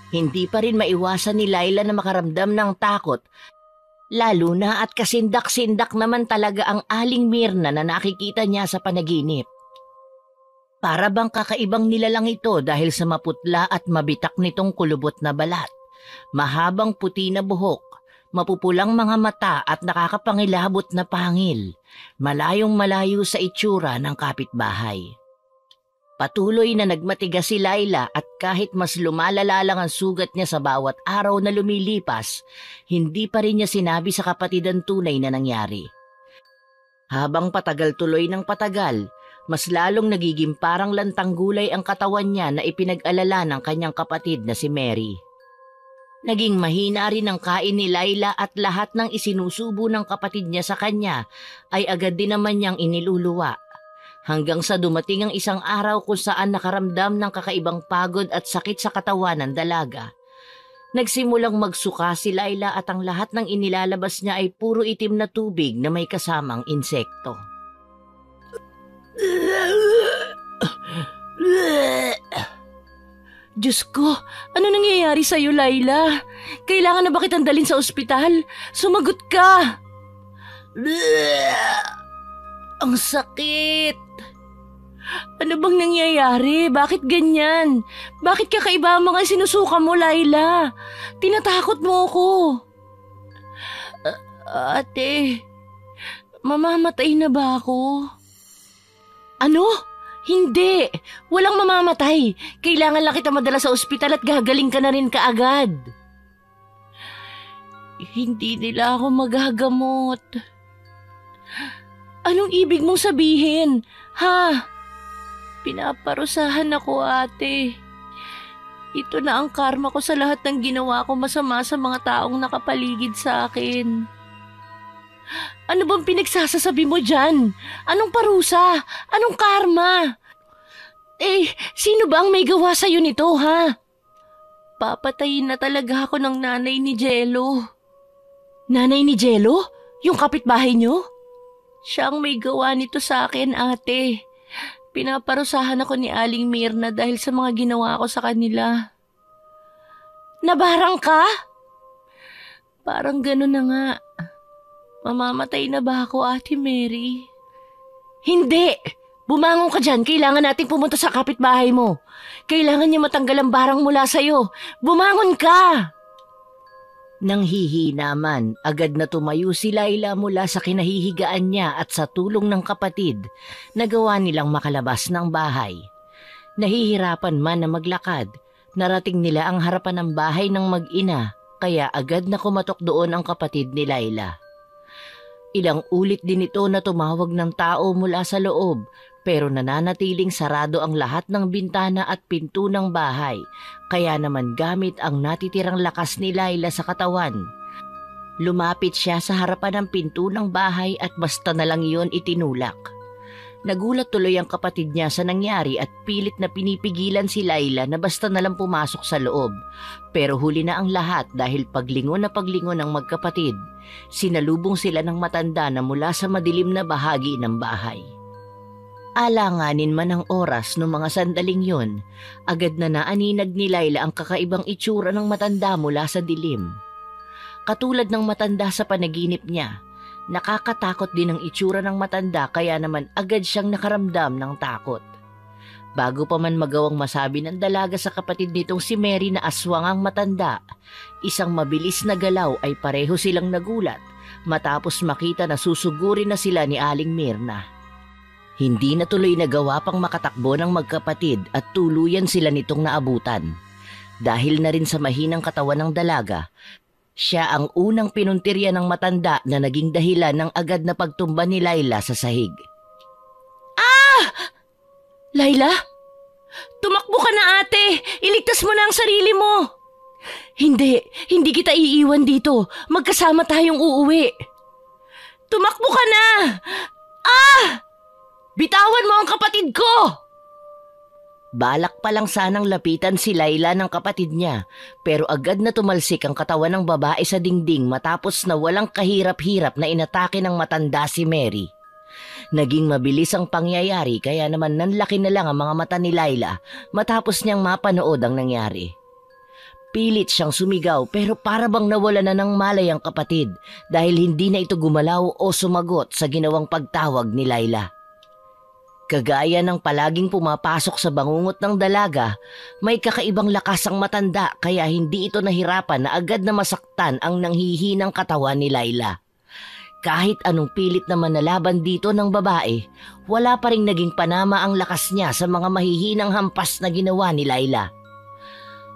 hindi pa rin maiwasan ni Laila na makaramdam ng takot, lalo na at kasindak-sindak naman talaga ang Aling Mirna na nakikita niya sa panaginip. Para bang kakaibang nilalang ito dahil sa maputla at mabitak nitong kulubot na balat, mahabang puti na buhok, mapupulang mga mata at nakakapangilabot na pangil, malayong malayo sa itsura ng kapitbahay. Patuloy na nagmatigas si Laila at kahit mas lumalala lang ang sugat niya sa bawat araw na lumilipas, hindi pa rin niya sinabi sa kapatid ang tunay na nangyari. Habang patagal tuloy ng patagal, Mas lalong nagiging parang lantang gulay ang katawan niya na ipinag-alala ng kanyang kapatid na si Mary. Naging mahina rin ang kain ni Laila at lahat ng isinusubo ng kapatid niya sa kanya ay agad din naman niyang iniluluwa. Hanggang sa dumating ang isang araw kung saan nakaramdam ng kakaibang pagod at sakit sa katawan ng dalaga. Nagsimulang magsuka si Laila at ang lahat ng inilalabas niya ay puro itim na tubig na may kasamang insekto. Diyos ko, ano nangyayari sa'yo, Laila? Kailangan na ba kitang dalhin sa ospital? Sumagot ka! Ang sakit! Ano bang nangyayari? Bakit ganyan? Bakit kakaiba ang mga sinusuka mo, Laila? Tinatakot mo ako. Ate, mamamatay na ba ako? Ano? Hindi! Walang mamamatay. Kailangan lang kita madala sa ospital at gagaling ka na rin kaagad. Hindi nila ako magagamot. Anong ibig mong sabihin? Ha? Pinaparusahan ako, ate. Ito na ang karma ko sa lahat ng ginawa ko masama sa mga taong nakapaligid sa akin. Ano bang pinagsasasabi mo dyan? Anong parusa? Anong karma? Sino ba ang may gawa sa'yo nito, ha? Papatayin na talaga ako ng nanay ni Jello. Nanay ni Jello? Yung kapitbahay niyo? Siya ang may gawa nito sa akin, ate. Pinaparusahan ako ni Aling Mirna dahil sa mga ginawa ko sa kanila. Nabarang ka? Parang gano'n na nga. Mamamatay na ba ako, Ate Mary? Hindi! Bumangon ka dyan. Kailangan nating pumunta sa kapitbahay mo. Kailangan niya matanggal ang barang mula sa'yo. Bumangon ka! Nang hihina man, agad na tumayo si Laila mula sa kinahihigaan niya at sa tulong ng kapatid, nagawa nilang makalabas ng bahay. Nahihirapan man na maglakad, narating nila ang harapan ng bahay ng mag-ina, kaya agad na kumatok doon ang kapatid ni Laila. Ilang ulit din ito na tumawag ng tao mula sa loob, pero nananatiling sarado ang lahat ng bintana at pinto ng bahay, kaya naman gamit ang natitirang lakas ni Laila sa katawan. Lumapit siya sa harapan ng pinto ng bahay at basta na lang iyon itinulak. Nagulat tuloy ang kapatid niya sa nangyari at pilit na pinipigilan si Laila na basta na lang pumasok sa loob. Pero huli na ang lahat dahil paglingon ng magkapatid, sinalubong sila ng matanda na mula sa madilim na bahagi ng bahay. Alanganin man ang oras noong mga sandaling yon, agad na naaninag ni Laila ang kakaibang itsura ng matanda mula sa dilim. Katulad ng matanda sa panaginip niya, nakakatakot din ang itsura ng matanda kaya naman agad siyang nakaramdam ng takot. Bago pa man magawang masabi ng dalaga sa kapatid nitong si Mary na aswang ang matanda, isang mabilis na galaw ay pareho silang nagulat matapos makita na susugurin na sila ni Aling Mirna. Hindi na tuloy nagawa pang makatakbo ng magkapatid at tuluyan sila nitong naabutan. Dahil na rin sa mahinang katawan ng dalaga, siya ang unang pinuntirya ng matanda na naging dahilan ng agad na pagtumba ni Laila sa sahig. Ah! Laila? Tumakbo ka na, ate! Iligtas mo na ang sarili mo! Hindi kita iiwan dito. Magkasama tayong uuwi. Tumakbo ka na! Ah! Bitawan mo ang kapatid ko! Balak pa lang sanang lapitan si Laila ng kapatid niya, pero agad na tumalsik ang katawan ng babae sa dingding matapos na walang kahirap-hirap na inatake ng matanda si Mary. Naging mabilis ang pangyayari kaya naman nanlaki na lang ang mga mata ni Laila matapos niyang mapanood ang nangyari. Pilit siyang sumigaw pero para bang nawala na ng malay ang kapatid dahil hindi na ito gumalaw o sumagot sa ginawang pagtawag ni Laila. Kagaya ng palaging pumapasok sa bangungot ng dalaga, may kakaibang lakas ang matanda kaya hindi ito nahirapan na agad na masaktan ang nanghihinang katawan ni Laila. Kahit anong pilit na manalaban dito ng babae, wala pa ring naging panama ang lakas niya sa mga mahihinang hampas na ginawa ni Laila.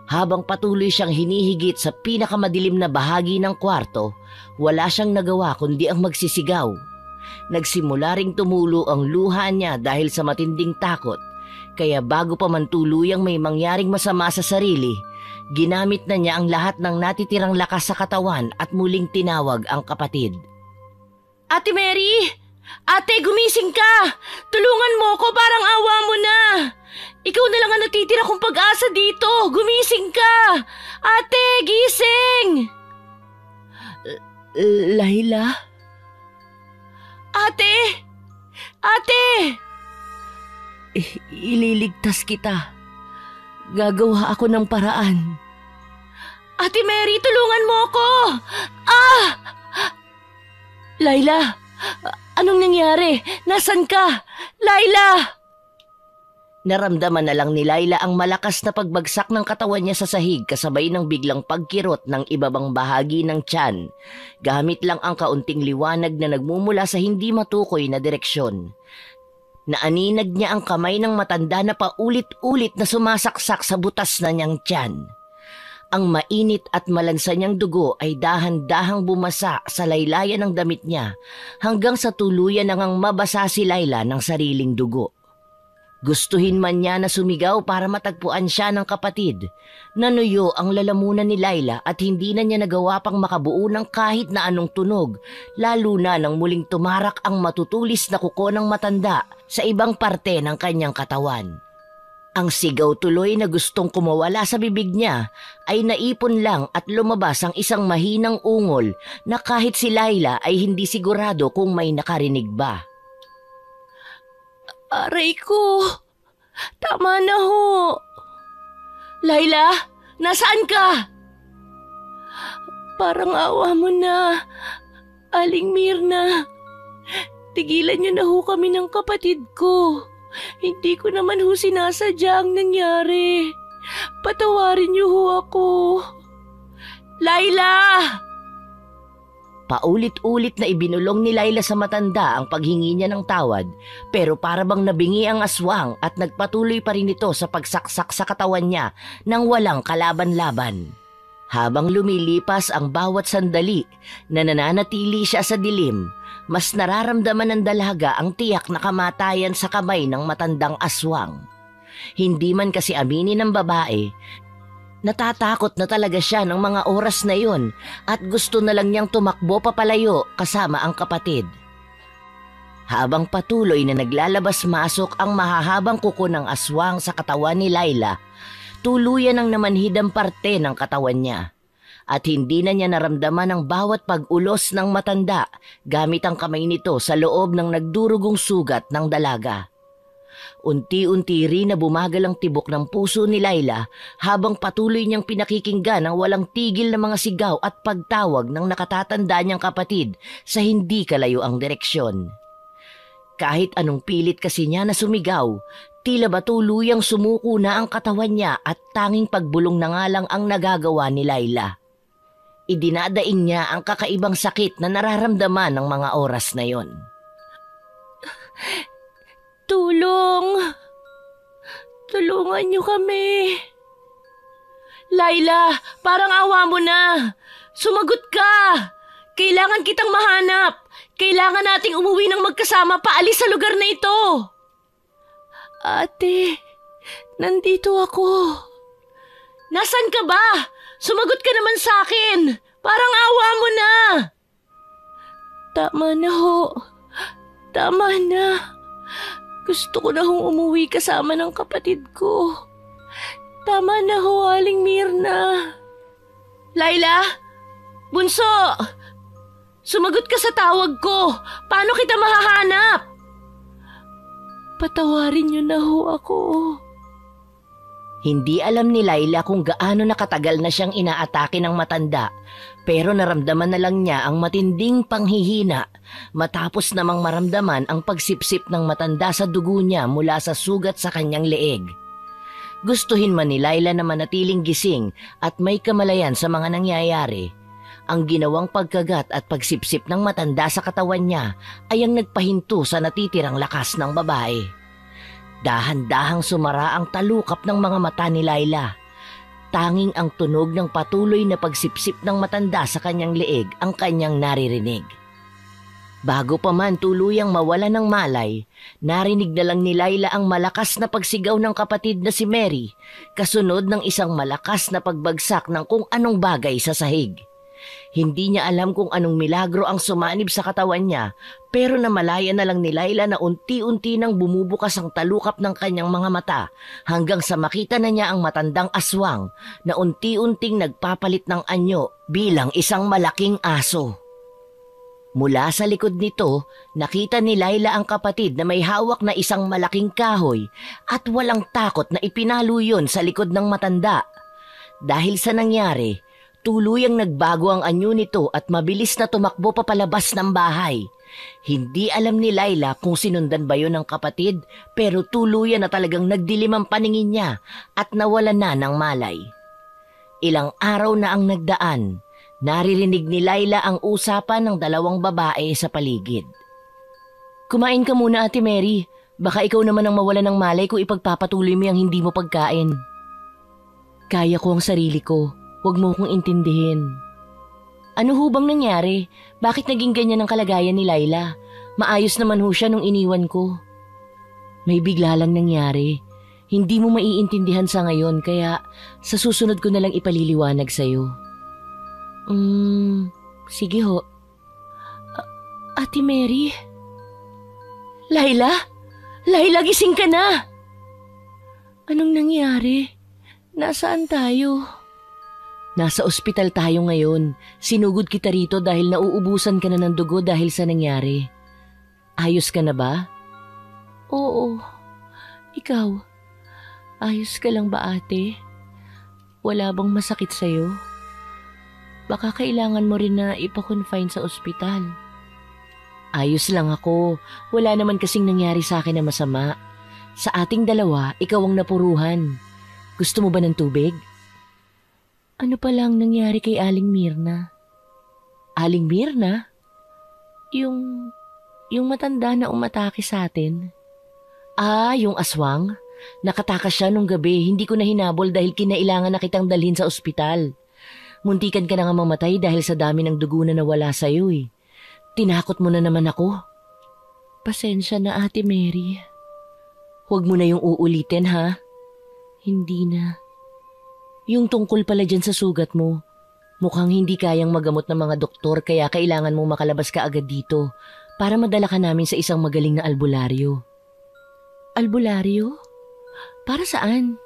Habang patuloy siyang hinihigit sa pinakamadilim na bahagi ng kwarto, wala siyang nagawa kundi ang magsisigaw. nagsimula ring tumulo ang luha niya dahil sa matinding takot. Kaya bago pa man tuluyang may mangyaring masama sa sarili, ginamit na niya ang lahat ng natitirang lakas sa katawan at muling tinawag ang kapatid. Ate Mary! Ate, gumising ka! Tulungan mo ko, parang awa mo na! Ikaw na lang ang natitira kong pag-asa dito! Gumising ka! Ate, gising! Layla? Ate! Ate! Ililigtas kita. Gagawa ako ng paraan. Ate Mary, tulungan mo ako! Ah! Layla! Anong nangyari? Nasaan ka? Layla! Naramdaman na lang ni Layla ang malakas na pagbagsak ng katawan niya sa sahig kasabay ng biglang pagkirot ng ibabang bahagi ng tiyan. Gamit lang ang kaunting liwanag na nagmumula sa hindi matukoy na direksyon. Naaninag niya ang kamay ng matanda na paulit-ulit na sumasaksak sa butas na niyang tiyan. Ang mainit at malansa niyang dugo ay dahan-dahang bumasa sa laylayan ng damit niya hanggang sa tuluyan nang mabasa si Layla ng sariling dugo. Gustuhin man niya na sumigaw para matagpuan siya ng kapatid, nanuyo ang lalamunan ni Layla at hindi na niya nagawa pang makabuo ng kahit na anong tunog, lalo na nang muling tumarak ang matutulis na kuko ng matanda sa ibang parte ng kanyang katawan. Ang sigaw tuloy na gustong kumawala sa bibig niya ay naipon lang at lumabas ang isang mahinang ungol na kahit si Layla ay hindi sigurado kung may nakarinig ba. Aray ko! Tama na ho! Layla, nasaan ka? Parang awa mo na, Aling Mirna. Tigilan niyo na ho kami ng kapatid ko. Hindi ko naman ho sinasadya ang nangyari. Patawarin niyo ho ako. Layla! Paulit-ulit na ibinulong ni Layla sa matanda ang paghingi niya ng tawad, pero para bang nabingi ang aswang at nagpatuloy pa rin ito sa pagsaksak sa katawan niya nang walang kalaban-laban. Habang lumilipas ang bawat sandali na nananatili siya sa dilim, mas nararamdaman ng dalaga ang tiyak na kamatayan sa kamay ng matandang aswang. Hindi man kasi aminin ng babae, natatakot na talaga siya ng mga oras na yun at gusto na lang niyang tumakbo papalayo kasama ang kapatid. Habang patuloy na naglalabas-masok ang mahahabang kuko ng aswang sa katawan ni Layla, tuluyan ang namanhid ang parte ng katawan niya. At hindi na niya naramdaman ang bawat pag-ulos ng matanda gamit ang kamay nito sa loob ng nagdurugong sugat ng dalaga. Unti-unti rin na bumagal ang tibok ng puso ni Layla habang patuloy niyang pinakikinggan ang walang tigil na mga sigaw at pagtawag ng nakatatanda niyang kapatid sa hindi kalayo ang direksyon. Kahit anong pilit kasi niya na sumigaw, tila ba tuluyang sumuko na ang katawan niya at tanging pagbulong na nga lang ang nagagawa ni Layla. Idinadaing niya ang kakaibang sakit na nararamdaman ng mga oras na yon. Tulong! Tulungan niyo kami! Layla, parang awa mo na! Sumagot ka! Kailangan kitang mahanap! Kailangan nating umuwi ng magkasama paalis sa lugar na ito! Ate, nandito ako. Nasaan ka ba? Sumagot ka naman sa akin! Parang awa mo na! Tama na ho. Tama na. Gusto ko na hong umuwi kasama ng kapatid ko. Tama na ho, Aling Mirna. Layla? Bunso! Sumagot ka sa tawag ko. Paano kita mahahanap? Patawarin niyo na ho ako. Hindi alam ni Layla kung gaano nakatagal na siyang inaatake ng matanda, pero naramdaman na lang niya ang matinding panghihina matapos namang maramdaman ang pagsipsip ng matanda sa dugo niya mula sa sugat sa kanyang leeg. Gustuhin man ni Layla na manatiling gising at may kamalayan sa mga nangyayari, ang ginawang pagkagat at pagsipsip ng matanda sa katawan niya ay ang nagpahinto sa natitirang lakas ng babae. Dahan-dahang sumara ang talukap ng mga mata ni Layla. Tanging ang tunog ng patuloy na pagsipsip ng matanda sa kanyang leeg ang kanyang naririnig. Bago pa man tuluyang mawala ng malay, narinig na lang ni Laila ang malakas na pagsigaw ng kapatid na si Mary, kasunod ng isang malakas na pagbagsak ng kung anong bagay sa sahig. Hindi niya alam kung anong milagro ang sumanib sa katawan niya, pero namalaya na lang ni Laila na unti-unti nang bumubukas ang talukap ng kanyang mga mata hanggang sa makita na niya ang matandang aswang na unti-unting nagpapalit ng anyo bilang isang malaking aso. Mula sa likod nito, nakita ni Laila ang kapatid na may hawak na isang malaking kahoy at walang takot na ipinalo yun sa likod ng matanda. Dahil sa nangyari, tuluyang nagbago ang anyo nito at mabilis na tumakbo papalabas ng bahay. Hindi alam ni Laila kung sinundan ba yun ng kapatid, pero tuluyan na talagang nagdilim ang paningin niya at nawalan na ng malay. Ilang araw na ang nagdaan. Naririnig ni Laila ang usapan ng dalawang babae sa paligid. Kumain ka muna, Ate Mary. Baka ikaw naman ang mawala ng malay kung ipagpapatuloy mo yung hindi mo pagkain. Kaya ko ang sarili ko. Huwag mo kong intindihin. Ano ho bang nangyari? Bakit naging ganyan ang kalagayan ni Laila? Maayos naman ho siya nung iniwan ko. May bigla lang nangyari. Hindi mo maiintindihan sa ngayon kaya sa susunod ko na lang ipaliliwanag sa'yo. Sige ho. Ate Mary? Laila? Laila, gising ka na! Anong nangyari? Nasaan tayo? Nasa ospital tayo ngayon. Sinugod kita rito dahil nauubusan ka na ng dugo dahil sa nangyari. Ayos ka na ba? Oo. Ikaw, ayos ka lang ba, ate? Wala bang masakit sa'yo? Baka kailangan mo rin na ipa-confine sa ospital. Ayos lang ako. Wala naman kasing nangyari sa akin na masama. Sa ating dalawa, ikaw ang napuruhan. Gusto mo ba ng tubig? Ano pa lang nangyari kay Aling Mirna? Aling Mirna? Yung matanda na umatake sa atin. Yung aswang? Nakatakas siya nung gabi. Hindi ko na hinabol dahil kinailangan na kitang dalhin sa ospital. Muntikan ka na nga mamatay dahil sa dami ng dugo na nawala sa'yo eh. Tinakot mo na naman ako. Pasensya na, Ate Mary. Huwag mo na yung uulitin, ha? Hindi na. Yung tungkol pala dyan sa sugat mo, mukhang hindi kayang magamot ng mga doktor kaya kailangan mong makalabas ka agad dito para madala ka namin sa isang magaling na albularyo. Albularyo? Para saan?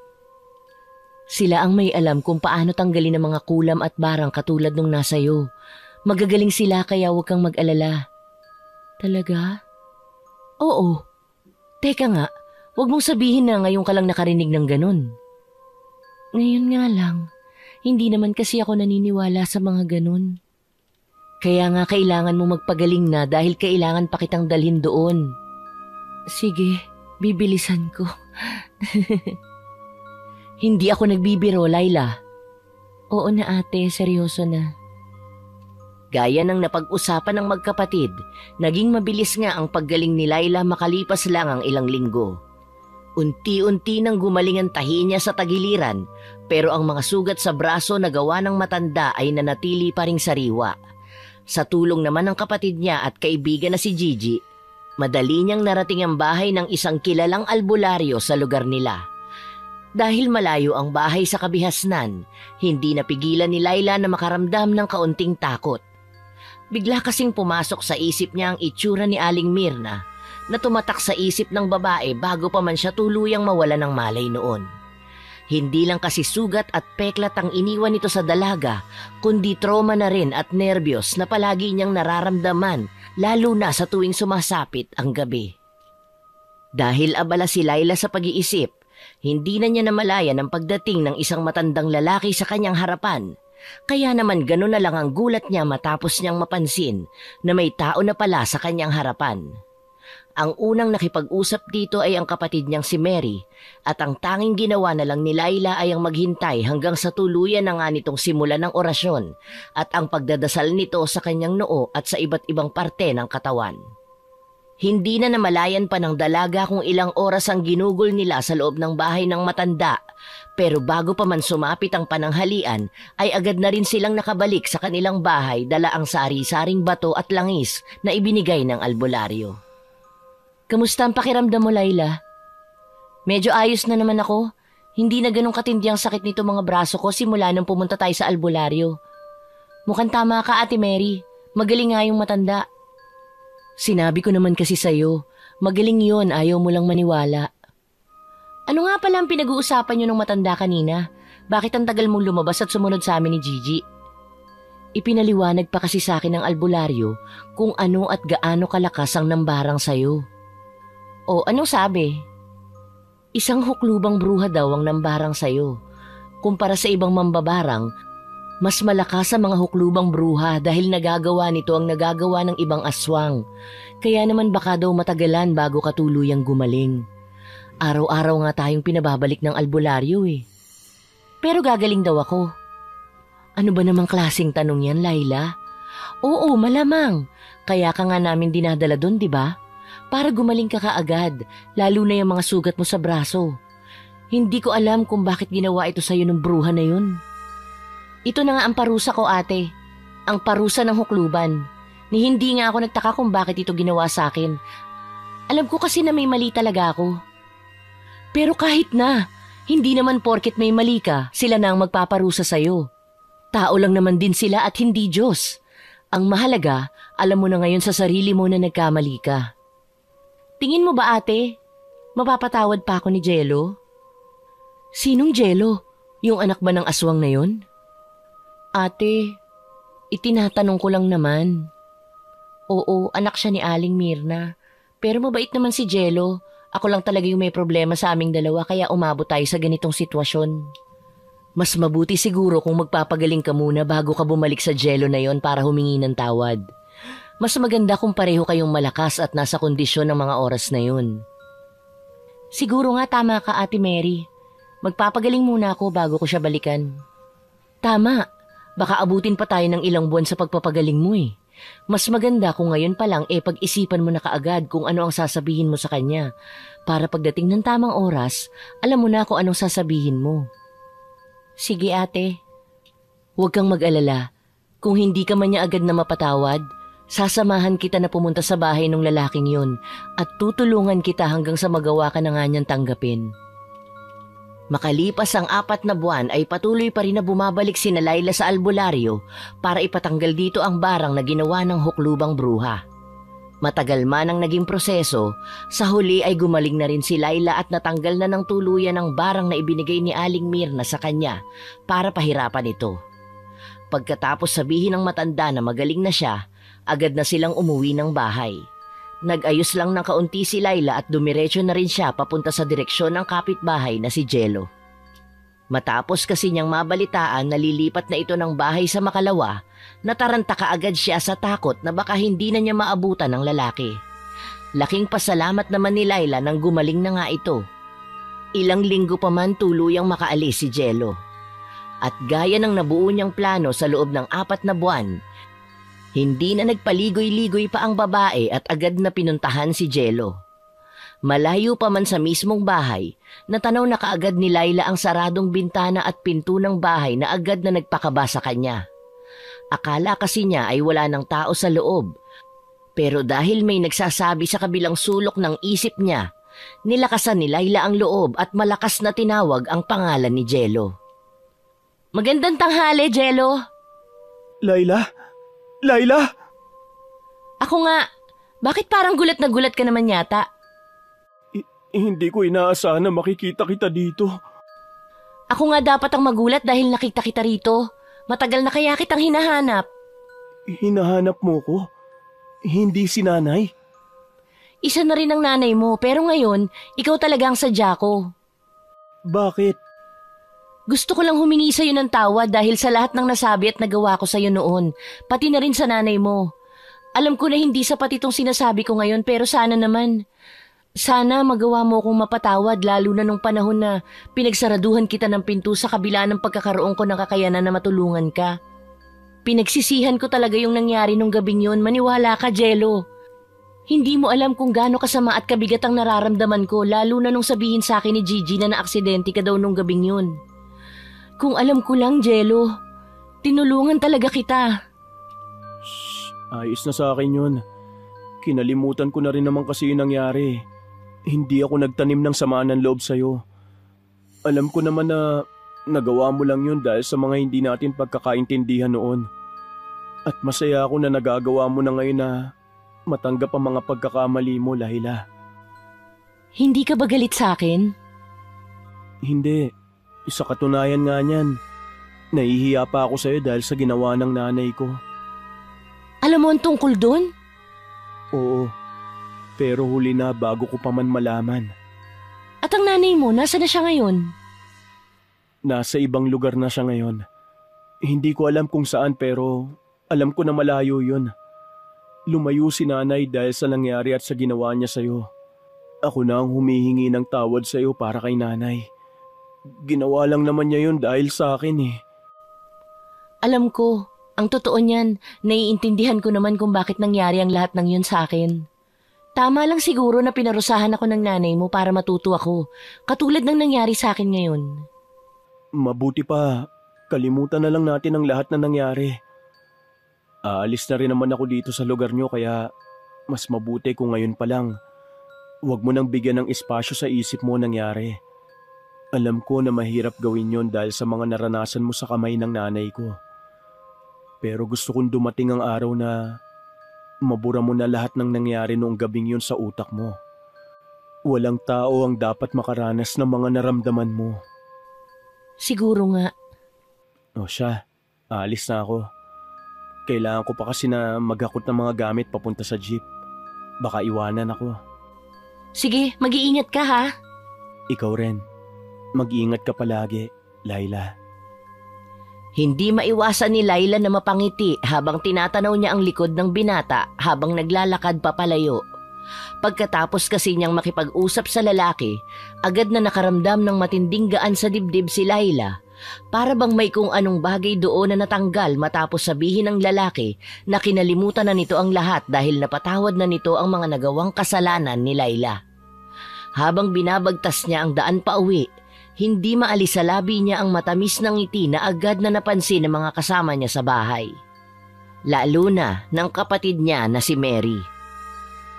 Sila ang may alam kung paano tanggalin ang mga kulam at barang katulad nung nasa iyo. Magagaling sila kaya huwag kang mag-alala. Talaga? Oo. Teka nga, huwag mong sabihin na ngayon ka lang nakarinig ng ganun. Ngayon nga lang, hindi naman kasi ako naniniwala sa mga ganun. Kaya nga kailangan mo magpagaling na dahil kailangan pa kitang dalhin doon. Sige, bibilisan ko. Hindi ako nagbibiro, Laila. Oo na ate, seryoso na. Gaya ng napag-usapan ng magkapatid, naging mabilis nga ang paggaling ni Laila makalipas lang ang ilang linggo. Unti-unti nang gumaling ang tahi niya sa tagiliran, pero ang mga sugat sa braso na gawa ng matanda ay nanatili pa ring sariwa. Sa tulong naman ng kapatid niya at kaibigan na si Gigi, madali niyang narating ang bahay ng isang kilalang albularyo sa lugar nila. Dahil malayo ang bahay sa kabihasnan, hindi napigilan ni Laila na makaramdam ng kaunting takot. Bigla kasing pumasok sa isip niya ang itsura ni Aling Mirna na tumatak sa isip ng babae bago pa man siya tuluyang mawala ng malay noon. Hindi lang kasi sugat at peklat ang iniwan nito sa dalaga, kundi trauma na rin at nerbiyos na palagi niyang nararamdaman lalo na sa tuwing sumasapit ang gabi. Dahil abala si Laila sa pag-iisip, hindi na niya namalayan ang pagdating ng isang matandang lalaki sa kanyang harapan. Kaya naman gano'n na lang ang gulat niya matapos niyang mapansin na may tao na pala sa kanyang harapan. Ang unang nakipag-usap dito ay ang kapatid niyang si Mary at ang tanging ginawa na lang ni Laila ay ang maghintay hanggang sa tuluyan na nga nitong simulan ng orasyon at ang pagdadasal nito sa kanyang noo at sa iba't ibang parte ng katawan. Hindi na namalayan pa ng dalaga kung ilang oras ang ginugol nila sa loob ng bahay ng matanda Pero bago pa man sumapit ang pananghalian, ay agad na rin silang nakabalik sa kanilang bahay dala ang sari-saring bato at langis na ibinigay ng albularyo. Kamusta ang pakiramdam mo, Layla? Medyo ayos na naman ako. Hindi na ganun katindi ang sakit nito mga braso ko simula nung pumunta tayo sa albularyo. Mukhang tama ka, Ate Mary. Magaling nga yung matanda. Sinabi ko naman kasi sa'yo, magaling yon, ayaw mo lang maniwala. Ano nga pala ang pinag-uusapan nyo ng matanda kanina? Bakit ang tagal mong lumabas at sumunod sa amin ni Gigi? Ipinaliwanag pa kasi sa akin ng albularyo kung ano at gaano kalakas ang nambarang sa'yo. O anong sabi? Isang huklubang bruha daw ang nambarang sa'yo. Kumpara sa ibang mambabarang, mas malakas sa mga huklubang bruha dahil nagagawa nito ang nagagawa ng ibang aswang. Kaya naman baka daw matagalan bago ka tuluyang gumaling. Araw-araw nga tayong pinababalik ng albularyo eh. Pero gagaling daw ako. Ano ba namang klaseng tanong yan, Layla? Oo, malamang. Kaya ka nga namin dinadala doon, di ba? Para gumaling ka kaagad, lalo na yung mga sugat mo sa braso. Hindi ko alam kung bakit ginawa ito sa'yo ng bruha na yun. Ito na nga ang parusa ko, ate. Ang parusa ng hukluban. Ni hindi nga ako nagtaka kung bakit ito ginawa sa akin. Alam ko kasi na may mali talaga ako. Pero kahit na, hindi naman porket may mali ka, sila na ang magpaparusa sa'yo. Tao lang naman din sila at hindi Diyos. Ang mahalaga, alam mo na ngayon sa sarili mo na nagkamali ka. Tingin mo ba, ate? Mapapatawad pa ako ni Jello? Sinong Jello? Yung anak ba ng aswang na yun? Ate, itinatanong ko lang naman. Oo, anak siya ni Aling Mirna. Pero mabait naman si Jello. Ako lang talaga yung may problema sa aming dalawa kaya umabot tayo sa ganitong sitwasyon. Mas mabuti siguro kung magpapagaling ka muna bago ka bumalik sa Jello na yon para humingi ng tawad. Mas maganda kung pareho kayong malakas at nasa kondisyon ng mga oras na yun. Siguro nga tama ka, Ate Mary. Magpapagaling muna ako bago ko siya balikan. Tama. Baka abutin pa tayo ng ilang buwan sa pagpapagaling mo eh. Mas maganda kung ngayon pa lang pag-isipan mo na kaagad kung ano ang sasabihin mo sa kanya. Para pagdating ng tamang oras, alam mo na kung anong sasabihin mo. Sige ate. Huwag kang mag-alala. Kung hindi ka man niya agad na mapatawad, sasamahan kita na pumunta sa bahay ng lalaking yun at tutulungan kita hanggang sa magawa ka na nga niyang tanggapin. Makalipas ang 4 na buwan ay patuloy pa rin na bumabalik sina Layla sa albularyo para ipatanggal dito ang barang na ginawa ng huklubang bruha. Matagal man ang naging proseso, sa huli ay gumaling na rin si Layla at natanggal na ng tuluyan ang barang na ibinigay ni Aling Mirna sa kanya para pahirapan ito. Pagkatapos sabihin ng matanda na magaling na siya, agad na silang umuwi ng bahay. Nag-ayos lang ng kaunti si Layla at dumiretso na rin siya papunta sa direksyon ng kapitbahay na si Jello. Matapos kasi niyang mabalitaan na lilipat na ito ng bahay sa Makalawa, nataranta kaagad siya sa takot na baka hindi na niya maabutan ng lalaki. Laking pasalamat naman ni Layla nang gumaling na nga ito. Ilang linggo pa man tuluyang makaalis si Jello. At gaya ng nabuo niyang plano sa loob ng 4 na buwan, hindi na nagpaligoy-ligoy pa ang babae at agad na pinuntahan si Jello. Malayo pa man sa mismong bahay, natanaw na kaagad ni Layla ang saradong bintana at pinto ng bahay na agad na nagpakaba sa kanya. Akala kasi niya ay wala ng tao sa loob. Pero dahil may nagsasabi sa kabilang sulok ng isip niya, nilakasan ni Layla ang loob at malakas na tinawag ang pangalan ni Jello. Magandang tanghali, Jello. Layla? Layla? Ako nga. Bakit parang gulat na gulat ka naman yata? Hindi ko inaasahan na makikita kita dito. Ako nga dapat ang magulat dahil nakita kita rito. Matagal na kaya kitang hinahanap. Hinahanap mo ko? Hindi si nanay? Isa na rin ang nanay mo pero ngayon, ikaw talaga ang sadya ko. Bakit? Gusto ko lang humingi sa'yo ng tawad dahil sa lahat ng nasabi at nagawa ko sa'yo noon, pati na rin sa nanay mo. Alam ko na hindi sapat itong sinasabi ko ngayon pero sana naman. Sana magawa mo akong mapatawad lalo na nung panahon na pinagsaraduhan kita ng pinto sa kabila ng pagkakaroon ko ng kakayanan na matulungan ka. Pinagsisihan ko talaga yung nangyari nung gabing yun, maniwala ka, Jello. Hindi mo alam kung gaano kasama at kabigat ang nararamdaman ko, lalo na nung sabihin sa akin ni Gigi na naaksidente ka daw nung gabing yun. Kung alam ko lang, Jello, tinulungan talaga kita. Shh, ayos na sa akin yun. Kinalimutan ko na rin naman kasi yung nangyari. Hindi ako nagtanim ng samaan ng loob sa'yo. Alam ko naman na nagawa mo lang yun dahil sa mga hindi natin pagkakaintindihan noon. At masaya ako na nagagawa mo na ngayon na matanggap ang mga pagkakamali mo, Layla. Hindi ka ba galit sa akin? Hindi. Sa katunayan nga niyan, nahihiya pa ako sa'yo dahil sa ginawa ng nanay ko. Alam mo ang tungkol doon? Oo, pero huli na bago ko pa man malaman. At ang nanay mo, nasa na siya ngayon? Nasa ibang lugar na siya ngayon. Hindi ko alam kung saan pero alam ko na malayo yun. Lumayo si nanay dahil sa nangyari at sa ginawa niya sa'yo. Ako na ang humihingi ng tawad sa'yo para kay nanay. Ginawa lang naman niya yun dahil sa akin eh. Alam ko, ang totoo niyan, naiintindihan ko naman kung bakit nangyari ang lahat ng yun sa akin. Tama lang siguro na pinarusahan ako ng nanay mo para matuto ako, katulad ng nangyari sa akin ngayon. Mabuti pa, kalimutan na lang natin ang lahat na nangyari. Aalis na rin naman ako dito sa lugar niyo kaya mas mabuti kung ngayon pa lang. Huwag mo nang bigyan ng espasyo sa isip mo nangyari. Alam ko na mahirap gawin yon dahil sa mga naranasan mo sa kamay ng nanay ko. Pero gusto kong dumating ang araw na mabura mo na lahat ng nangyari noong gabing yun sa utak mo. Walang tao ang dapat makaranas ng mga naramdaman mo. Siguro nga. O siya, aalis na ako. Kailangan ko pa kasi na maghakot ng mga gamit papunta sa jeep. Baka iwanan ako. Sige, mag-iingat ka ha. Ikaw rin. Mag-iingat ka palagi, Layla. Hindi maiwasan ni Layla na mapangiti habang tinatanaw niya ang likod ng binata habang naglalakad papalayo. Pagkatapos kasi niyang makipag-usap sa lalaki, agad na nakaramdam ng matinding gaan sa dibdib si Layla. Para bang may kung anong bagay doon na natanggal matapos sabihin ng lalaki na kinalimutan na nito ang lahat dahil napatawad na nito ang mga nagawang kasalanan ni Layla. Habang binabagtas niya ang daan pa uwi, hindi maalis sa labi niya ang matamis ng ngiti na agad na napansin ng mga kasama niya sa bahay. Lalo na ng kapatid niya na si Mary.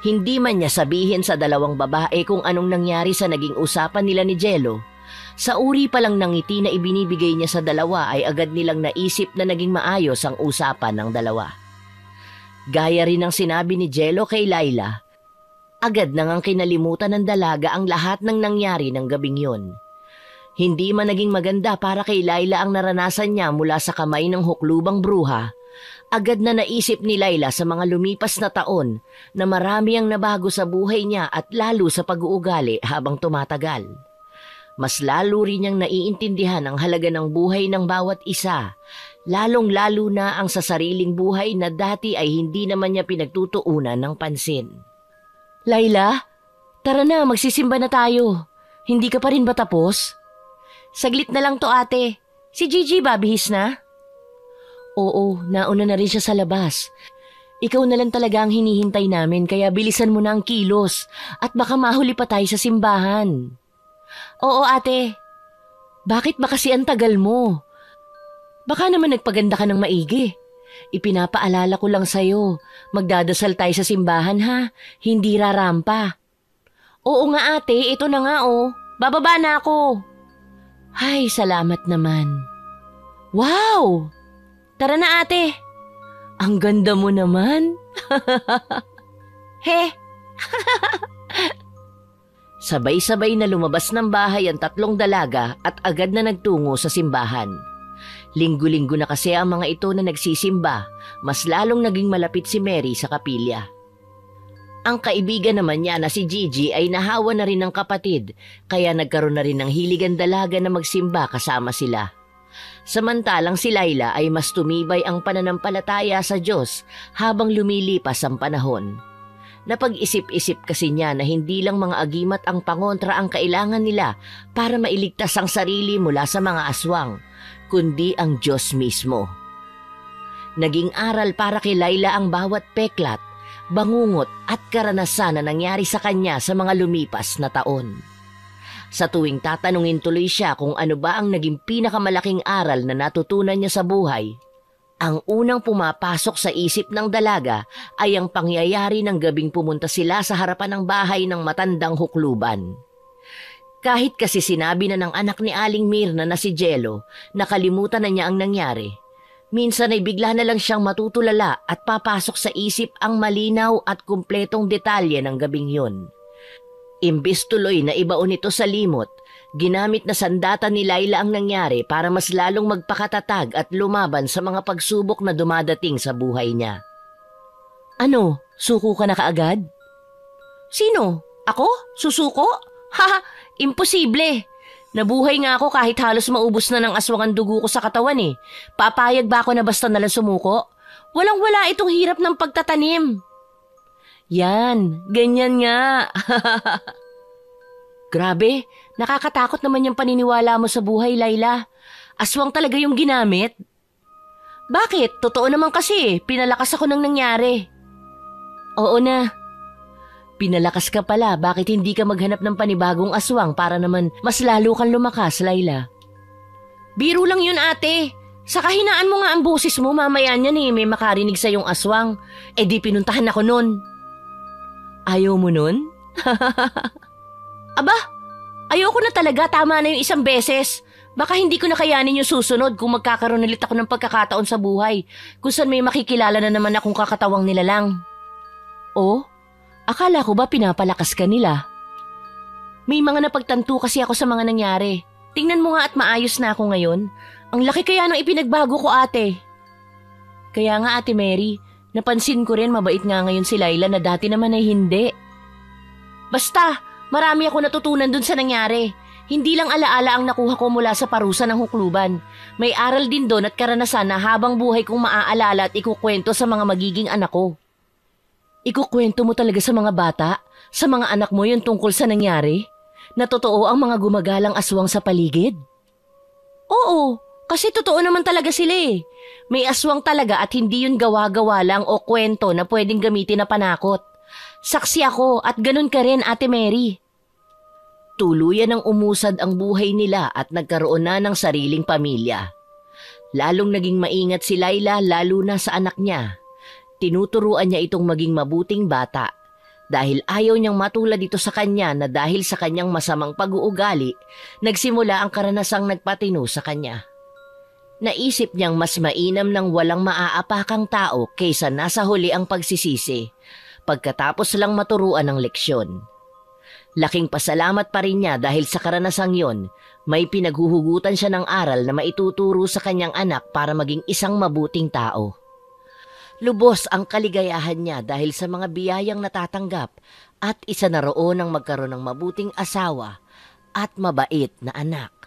Hindi man niya sabihin sa dalawang babae kung anong nangyari sa naging usapan nila ni Jello. Sa uri pa lang ng ngiti na ibinibigay niya sa dalawa ay agad nilang naisip na naging maayos ang usapan ng dalawa. Gaya rin ng sinabi ni Jello kay Layla, agad nang kinalimutan ng dalaga ang lahat ng nangyari ng gabing yun. Hindi man naging maganda para kay Layla ang naranasan niya mula sa kamay ng huklubang bruha. Agad na naisip ni Layla sa mga lumipas na taon na marami ang nabago sa buhay niya at lalo sa pag-uugali habang tumatagal. Mas lalo rin niyang naiintindihan ang halaga ng buhay ng bawat isa, lalong-lalo na ang sa sariling buhay na dati ay hindi naman niya pinagtutuunan ng pansin. Layla, tara na, magsisimba na tayo. Hindi ka pa rin ba tapos? Saglit na lang to ate. Si Gigi ba bihis na? Oo, nauna na rin siya sa labas. Ikaw na lang talaga ang hinihintay namin kaya bilisan mo na ang kilos at baka mahuli pa tayo sa simbahan. Oo ate. Bakit ba kasi ang tagal mo? Baka naman nagpaganda ka ng maigi. Ipinapaalala ko lang sa'yo. Magdadasal tayo sa simbahan ha. Hindi rarampa. Oo nga ate, ito na nga oh. Bababa na ako. Ay, salamat naman. Wow! Tara na ate. Ang ganda mo naman. He! Sabay-sabay na lumabas ng bahay ang tatlong dalaga at agad na nagtungo sa simbahan. Linggo-linggo na kasi ang mga ito na nagsisimba, mas lalong naging malapit si Mary sa kapilya. Ang kaibigan naman niya na si Gigi ay nahawa na rin ng kapatid, kaya nagkaroon na rin ng hiligan dalaga na magsimba kasama sila. Samantalang si Layla ay mas tumibay ang pananampalataya sa Diyos habang lumilipas ang panahon. Napag-isip-isip kasi niya na hindi lang mga agimat ang pangontra ang kailangan nila para mailigtas ang sarili mula sa mga aswang, kundi ang Diyos mismo. Naging aral para kay Layla ang bawat peklat, bangungot at karanasan na nangyari sa kanya sa mga lumipas na taon. Sa tuwing tatanungin tuloy siya kung ano ba ang naging pinakamalaking aral na natutunan niya sa buhay, ang unang pumapasok sa isip ng dalaga ay ang pangyayari ng gabing pumunta sila sa harapan ng bahay ng matandang hukluban. Kahit kasi sinabi na ng anak ni Aling Mirna na si Jello, nakalimutan na niya ang nangyari. Minsan ay bigla na lang siyang matutulala at papasok sa isip ang malinaw at kumpletong detalye ng gabing yun. Imbis tuloy na ibaon ito sa limot, ginamit na sandata ni Laila ang nangyari para mas lalong magpakatatag at lumaban sa mga pagsubok na dumadating sa buhay niya. Ano, suko ka na kaagad? Sino? Ako? Susuko? Haha, imposible! Nabuhay nga ako kahit halos maubos na ng aswang ang dugo ko sa katawan eh. Papayag ba ako na basta nalang sumuko? Walang-wala itong hirap ng pagtatanim. Yan, ganyan nga. Grabe, nakakatakot naman yung paniniwala mo sa buhay, Laila. Aswang talaga yung ginamit. Bakit? Totoo naman kasi, pinalakas ako ng nangyari. Oo na. Pinalakas ka pala, bakit hindi ka maghanap ng panibagong aswang para naman mas lalo kang lumakas, Laila? Biro lang yun, ate. Sa kahinaan mo nga ang boses mo, mamaya niyan eh, may makarinig sa yung aswang. Eh di pinuntahan ako nun. Ayaw mo nun? Aba, ayoko na talaga, tama na yung isang beses. Baka hindi ko na kayanin yung susunod kung magkakaroon ulit ako ng pagkakataon sa buhay, kung saan may makikilala na naman akong kakatawang nila lang. Oh, akala ko ba pinapalakas ka nila? May mga napagtanto kasi ako sa mga nangyari. Tingnan mo nga at maayos na ako ngayon. Ang laki kaya ng ipinagbago ko, ate. Kaya nga, Ate Mary, napansin ko rin mabait nga ngayon si Laila na dati naman ay hindi. Basta, marami ako natutunan dun sa nangyari. Hindi lang alaala ang nakuha ko mula sa parusa ng hukluban. May aral din doon at karanasan na habang buhay kong maaalala at ikukwento sa mga magiging anak ko. Ikukwento mo talaga sa mga bata, sa mga anak mo yung tungkol sa nangyari? Na totoo ang mga gumagalang aswang sa paligid? Oo, kasi totoo naman talaga sila eh. May aswang talaga at hindi yun gawa-gawa lang o kwento na pwedeng gamitin na panakot. Saksi ako at ganun ka rin, Ate Mary. Tuluyan ang umusad ang buhay nila at nagkaroon na ng sariling pamilya. Lalong naging maingat si Laila lalo na sa anak niya. Tinuturuan niya itong maging mabuting bata dahil ayaw niyang matulad dito sa kanya na dahil sa kanyang masamang pag-uugali, nagsimula ang karanasang nagpatino sa kanya. Naisip niyang mas mainam ng walang maaapakang tao kaysa nasa huli ang pagsisisi, pagkatapos lang maturuan ng leksyon. Laking pasalamat pa rin niya dahil sa karanasang yon, may pinaghuhugutan siya ng aral na maituturo sa kanyang anak para maging isang mabuting tao. Lubos ang kaligayahan niya dahil sa mga biyayang natatanggap at isa na roon ang magkaroon ng mabuting asawa at mabait na anak.